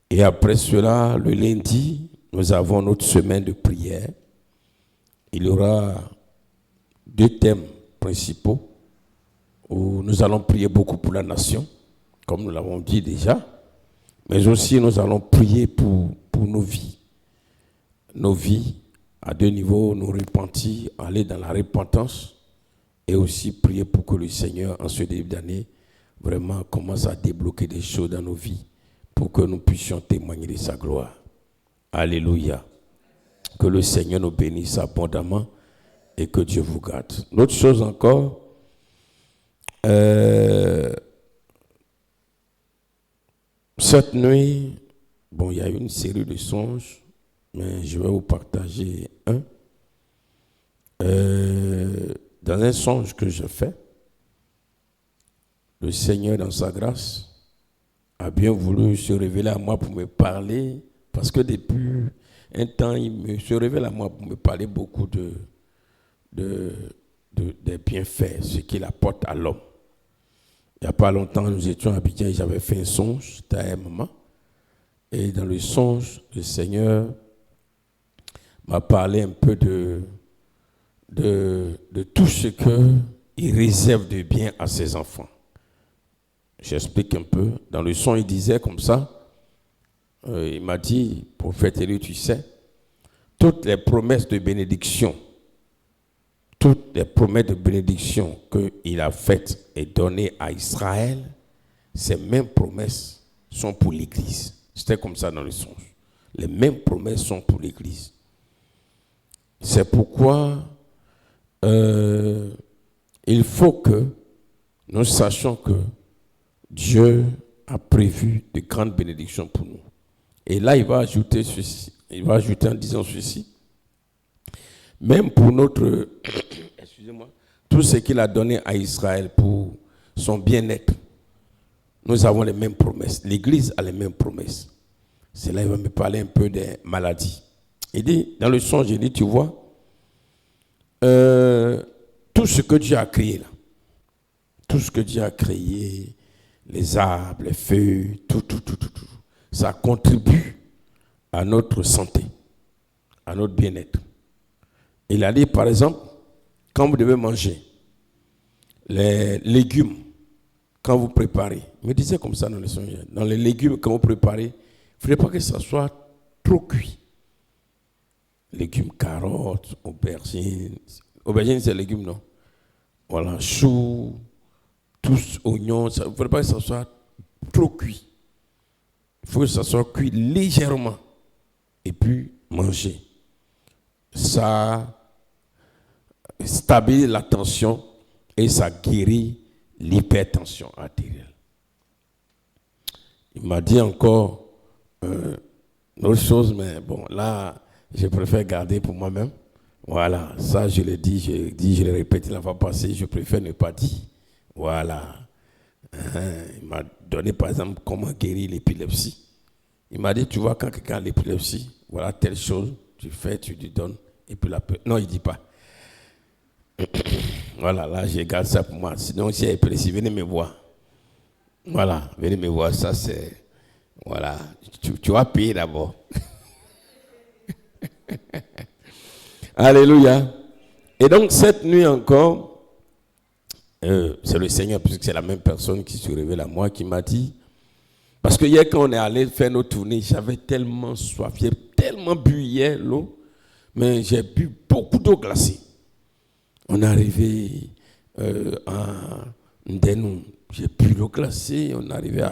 Et après cela, le lundi, nous avons notre semaine de prière. Il y aura deux thèmes principaux où nous allons prier beaucoup pour la nation, comme nous l'avons dit déjà, mais aussi nous allons prier pour nos vies. Nos vies, à deux niveaux, nous repentir, aller dans la repentance et aussi prier pour que le Seigneur, en ce début d'année, vraiment commence à débloquer des choses dans nos vies pour que nous puissions témoigner de sa gloire. Alléluia. Que le Seigneur nous bénisse abondamment et que Dieu vous garde. Une autre chose encore, cette nuit, bon, il y a eu une série de songes, mais je vais vous partager un. Dans un songe que je fais, le Seigneur, dans sa grâce, a bien voulu se révéler à moi pour me parler, parce que depuis un temps, il se révèle à moi pour me parler beaucoup des bienfaits, ce qu'il apporte à l'homme. Il n'y a pas longtemps, nous étions à Abidjan et j'avais fait un songe, c'était à un moment. Et dans le songe, le Seigneur m'a parlé un peu de tout ce qu'il réserve de bien à ses enfants. J'explique un peu. Dans le son, il disait comme ça, il m'a dit, prophète Élie, tu sais, toutes les promesses de bénédiction qu'il a faites et données à Israël, ces mêmes promesses sont pour l'Église. C'était comme ça dans le songe. Les mêmes promesses sont pour l'Église. C'est pourquoi il faut que nous sachions que Dieu a prévu de grandes bénédictions pour nous. Et là, il va ajouter ceci. Il va ajouter en disant ceci. Même pour notre, excusez-moi, tout ce qu'il a donné à Israël pour son bien-être, nous avons les mêmes promesses. L'Église a les mêmes promesses. C'est là qu'il va me parler un peu des maladies. Il dit, dans le songe, il dit, tu vois, tout ce que Dieu a créé là, tout ce que Dieu a créé, les arbres, les feuilles, tout, ça contribue à notre santé, à notre bien-être. Il a dit, par exemple, quand vous devez manger les légumes, quand vous préparez, il me disait comme ça dans les songes, dans les légumes, quand vous préparez, il ne faudrait pas que ça soit trop cuit. Légumes, carottes, aubergines. Aubergines, c'est légumes, non? Voilà, choux, tous oignons. Il ne faudrait pas que ça soit trop cuit. Il faut que ça soit cuit légèrement. Et puis, manger. Ça stabilise la tension et ça guérit l'hypertension artérielle. Il m'a dit encore une autre chose, mais bon, là, je préfère garder pour moi-même. Voilà, ça je l'ai dit, je l'ai répété la fois passée, je préfère ne pas dire. Voilà. Il m'a donné par exemple comment guérir l'épilepsie. Il m'a dit, tu vois, quand quelqu'un a l'épilepsie, voilà telle chose, tu fais, tu lui donnes, et puis la paix. Non, il ne dit pas. Voilà, là, je garde ça pour moi. Sinon, si elle est épilepsie, venez me voir. Voilà, venez me voir, ça c'est... Voilà, tu vas payer d'abord. Alléluia. Et donc, cette nuit encore, c'est le Seigneur, puisque c'est la même personne qui se révèle à moi, qui m'a dit, parce que hier, quand on est allé faire nos tournées, j'avais tellement soif, j'ai tellement bu hier l'eau, mais j'ai bu beaucoup d'eau glacée. On est arrivé à Ndenou, j'ai bu l'eau glacée, on est arrivé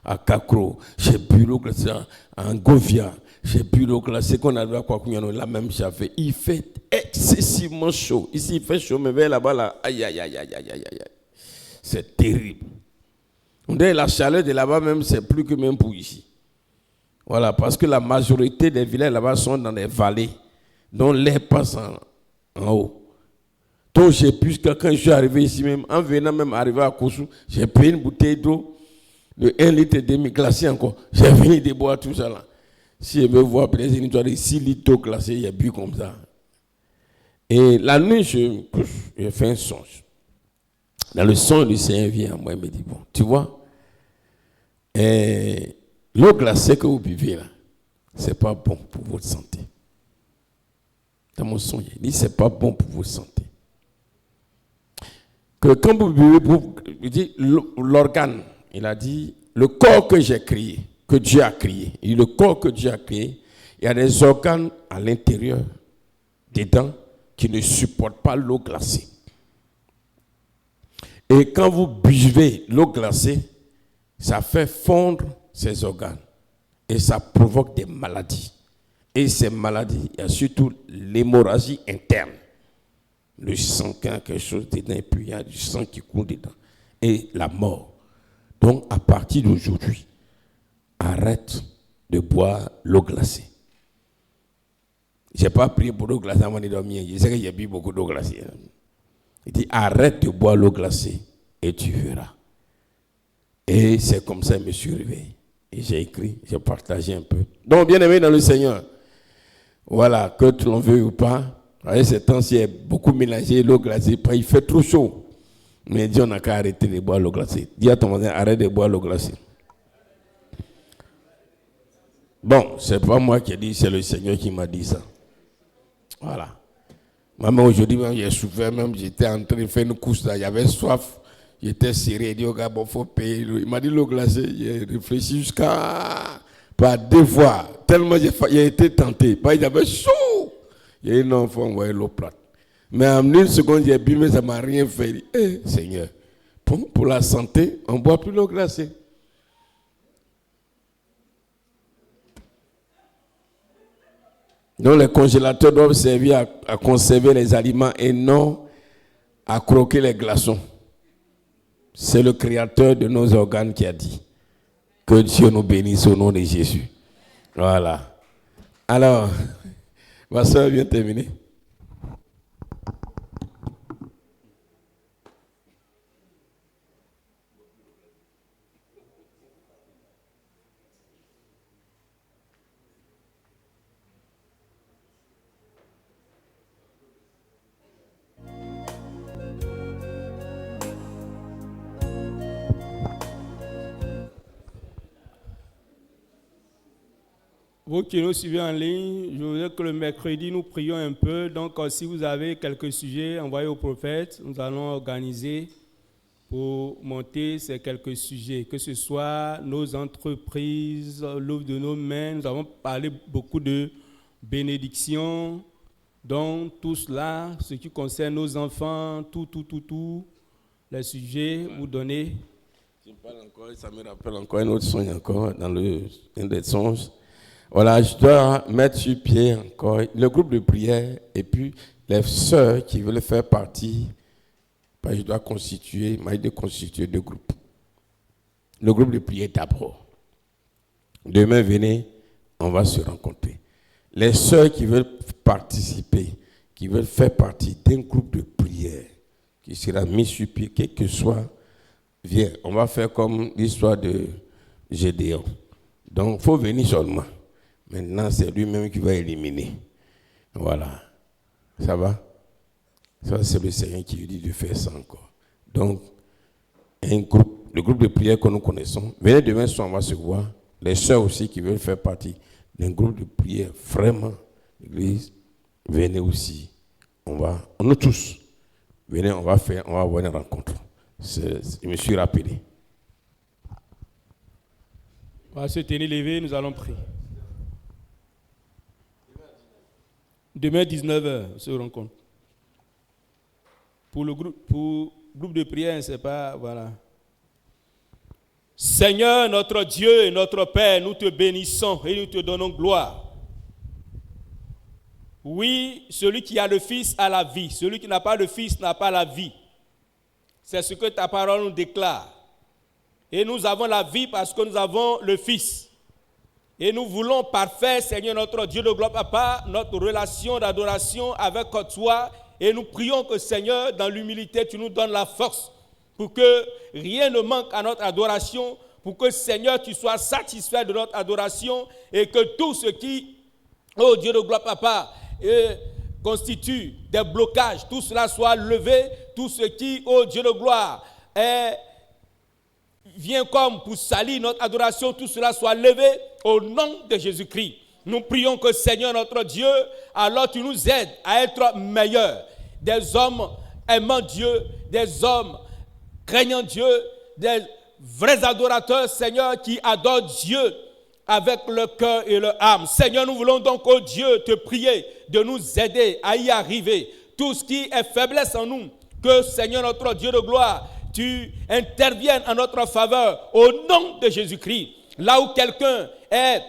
à Kakro, j'ai bu l'eau glacée à Ngovia, j'ai bu l'eau glacée qu'on arrive à Kwakunyano, là même j'avais. Il fait excessivement chaud. Ici il fait chaud, mais vers là-bas, là, aïe. C'est terrible. On dirait la chaleur de là-bas même, c'est plus que même pour ici. Voilà, parce que la majorité des villages là-bas sont dans des vallées, dont l'air passe en haut. Donc j'ai pu, quand je suis arrivé ici même, en venant même arriver à Koussou, j'ai pris une bouteille d'eau de 1,5 litre glacée encore. J'ai fini de boire tout ça là. Si je veux voir peut-être une histoire de 6 litres d'eau glacée, il y a bu comme ça. Et la nuit, je fais un songe. Dans le songe, le Seigneur vient à moi et me dit, bon, tu vois, l'eau glacée que vous buvez là, c'est pas bon pour votre santé. Dans mon songe, il dit, c'est pas bon pour votre santé. Que quand vous buvez, il dit, l'organe, il a dit, le corps que j'ai créé, que Dieu a créé, et le corps que Dieu a créé, il y a des organes à l'intérieur, dedans, qui ne supportent pas l'eau glacée. Et quand vous buvez l'eau glacée, ça fait fondre ces organes. et ça provoque des maladies. Et ces maladies, il y a surtout l'hémorragie interne. Le sang, quelque chose dedans, et puis il y a du sang qui coule dedans. Et la mort. Donc, à partir d'aujourd'hui, arrête de boire l'eau glacée. Je n'ai pas prié pour l'eau glacée avant de dormir. Je sais que j'ai bu beaucoup d'eau glacée. Il dit, arrête de boire l'eau glacée et tu verras. Et c'est comme ça que je me suis réveillé. Et j'ai écrit, j'ai partagé un peu. Donc, bien aimé dans le Seigneur, voilà, que tu l'en veuilles ou pas, voyez, ces temps-ci, il y a beaucoup mélangé l'eau glacée. Il fait trop chaud. Mais Dieu n'a qu'à arrêter de boire l'eau glacée. Dis à ton voisin, arrête de boire l'eau glacée. Bon, c'est pas moi qui ai dit, c'est le Seigneur qui m'a dit ça. Voilà. Maman, aujourd'hui, même, j'ai souffert, même, j'étais en train de faire une course là, j'avais soif, j'étais serré, il dit, oh gars, bon, faut payer. Il m'a dit l'eau glacée, j'ai réfléchi jusqu'à par 2 fois, tellement j'ai été tenté. J'avais chaud. Il a dit, non, il faut envoyer l'eau plate. Mais en 1 seconde, j'ai bu, mais ça ne m'a rien fait. Il dit, Seigneur, pour la santé, on ne boit plus l'eau glacée. Donc les congélateurs doivent servir à conserver les aliments et non à croquer les glaçons. C'est le créateur de nos organes qui a dit. Que Dieu nous bénisse au nom de Jésus. Voilà. Alors, ma soeur vient terminer. Vous qui nous suivez en ligne, je voudrais que le mercredi, nous prions un peu. Donc, si vous avez quelques sujets, envoyez au prophète. Nous allons organiser pour monter ces quelques sujets, que ce soit nos entreprises, l'œuvre de nos mains. Nous avons parlé beaucoup de bénédiction. Donc, tout cela, ce qui concerne nos enfants, tout, les sujets, vous donnez. Je parle encore, ça me rappelle encore un autre songe encore, dans un des songes. Voilà, je dois mettre sur pied encore le groupe de prière et puis les sœurs qui veulent faire partie, je dois constituer 2 groupes. Le groupe de prière d'abord. Demain, venez, on va se rencontrer. Les sœurs qui veulent participer, qui veulent faire partie d'un groupe de prière qui sera mis sur pied, quel que soit, viens, on va faire comme l'histoire de Gédéon. Donc, il faut venir seulement. Maintenant, c'est lui-même qui va éliminer. Voilà. Ça va? Ça, c'est le Seigneur qui lui dit de faire ça encore. Donc, le groupe de prière que nous connaissons, venez demain soir, on va se voir. Les sœurs aussi qui veulent faire partie d'un groupe de prière, vraiment, l'église, venez aussi. Nous tous, venez, on va avoir une rencontre. Je me suis rappelé. On va se tenir levé, nous allons prier. Demain, 19h, on se rencontre. Pour le groupe de prière, c'est pas, voilà. Seigneur, notre Dieu et notre Père, nous te bénissons et nous te donnons gloire. Oui, celui qui a le Fils a la vie. Celui qui n'a pas le Fils n'a pas la vie. C'est ce que ta parole nous déclare. Et nous avons la vie parce que nous avons le Fils. Et nous voulons parfaire, Seigneur notre Dieu de gloire, Papa, notre relation d'adoration avec toi. Et nous prions que, Seigneur, dans l'humilité, tu nous donnes la force pour que rien ne manque à notre adoration, pour que, Seigneur, tu sois satisfait de notre adoration et que tout ce qui, oh Dieu de gloire, Papa, constitue des blocages, tout cela soit levé, tout ce qui, oh Dieu de gloire, vient comme pour salir notre adoration, tout cela soit levé au nom de Jésus-Christ. Nous prions que, Seigneur notre Dieu, alors tu nous aides à être meilleurs, des hommes aimant Dieu, des hommes craignant Dieu, des vrais adorateurs, Seigneur, qui adorent Dieu avec le cœur et leur âme. Seigneur, nous voulons donc, oh Dieu, te prier de nous aider à y arriver. Tout ce qui est faiblesse en nous, que, Seigneur notre Dieu de gloire, tu interviennes en notre faveur au nom de Jésus-Christ. Là où quelqu'un est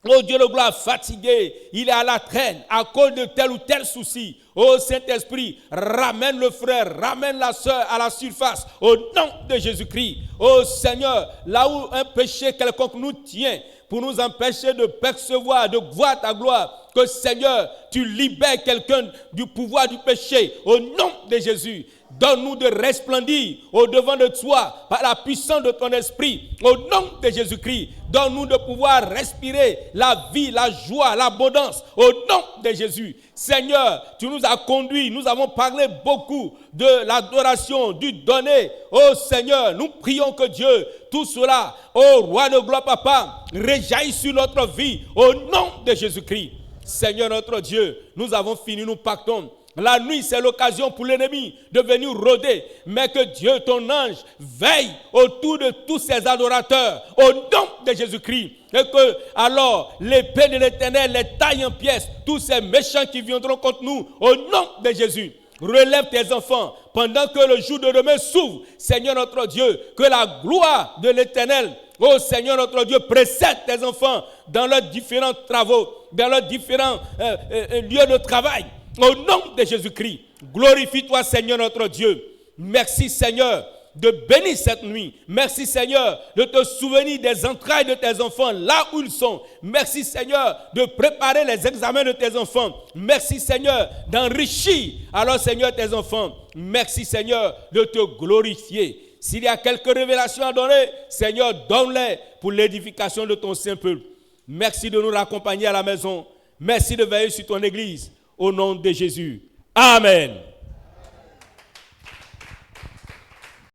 Oh Dieu de gloire, fatigué, il est à la traîne à cause de tel ou tel souci. Oh Saint-Esprit, ramène le frère, ramène la sœur à la surface au nom de Jésus-Christ. Oh Seigneur, là où un péché quelconque nous tient pour nous empêcher de percevoir, de voir ta gloire, que Seigneur, tu libères quelqu'un du pouvoir du péché au nom de Jésus. Donne-nous de resplendir au-devant de toi par la puissance de ton esprit. Au nom de Jésus-Christ, donne-nous de pouvoir respirer la vie, la joie, l'abondance. Au nom de Jésus. Seigneur, tu nous as conduits. Nous avons parlé beaucoup de l'adoration, du donner. Oh Seigneur, nous prions que Dieu, tout cela, oh Roi de gloire, Papa, réjaillisse sur notre vie. Au nom de Jésus-Christ. Seigneur notre Dieu, nous avons fini, nous partons. La nuit, c'est l'occasion pour l'ennemi de venir rôder. Mais que Dieu, ton ange, veille autour de tous ses adorateurs. Au nom de Jésus-Christ. Et que, alors, l'épée de l'Éternel les taille en pièces. Tous ces méchants qui viendront contre nous. Au nom de Jésus. Relève tes enfants pendant que le jour de demain s'ouvre. Seigneur notre Dieu, que la gloire de l'Éternel, oh Seigneur notre Dieu, précède tes enfants dans leurs différents travaux, dans leurs différents lieux de travail. Au nom de Jésus-Christ, glorifie-toi Seigneur notre Dieu. Merci Seigneur de bénir cette nuit. Merci Seigneur de te souvenir des entrailles de tes enfants là où ils sont. Merci Seigneur de préparer les examens de tes enfants. Merci Seigneur d'enrichir alors Seigneur tes enfants. Merci Seigneur de te glorifier. S'il y a quelques révélations à donner, Seigneur, donne-les pour l'édification de ton saint peuple. Merci de nous raccompagner à la maison. Merci de veiller sur ton église. Au nom de Jésus. Amen.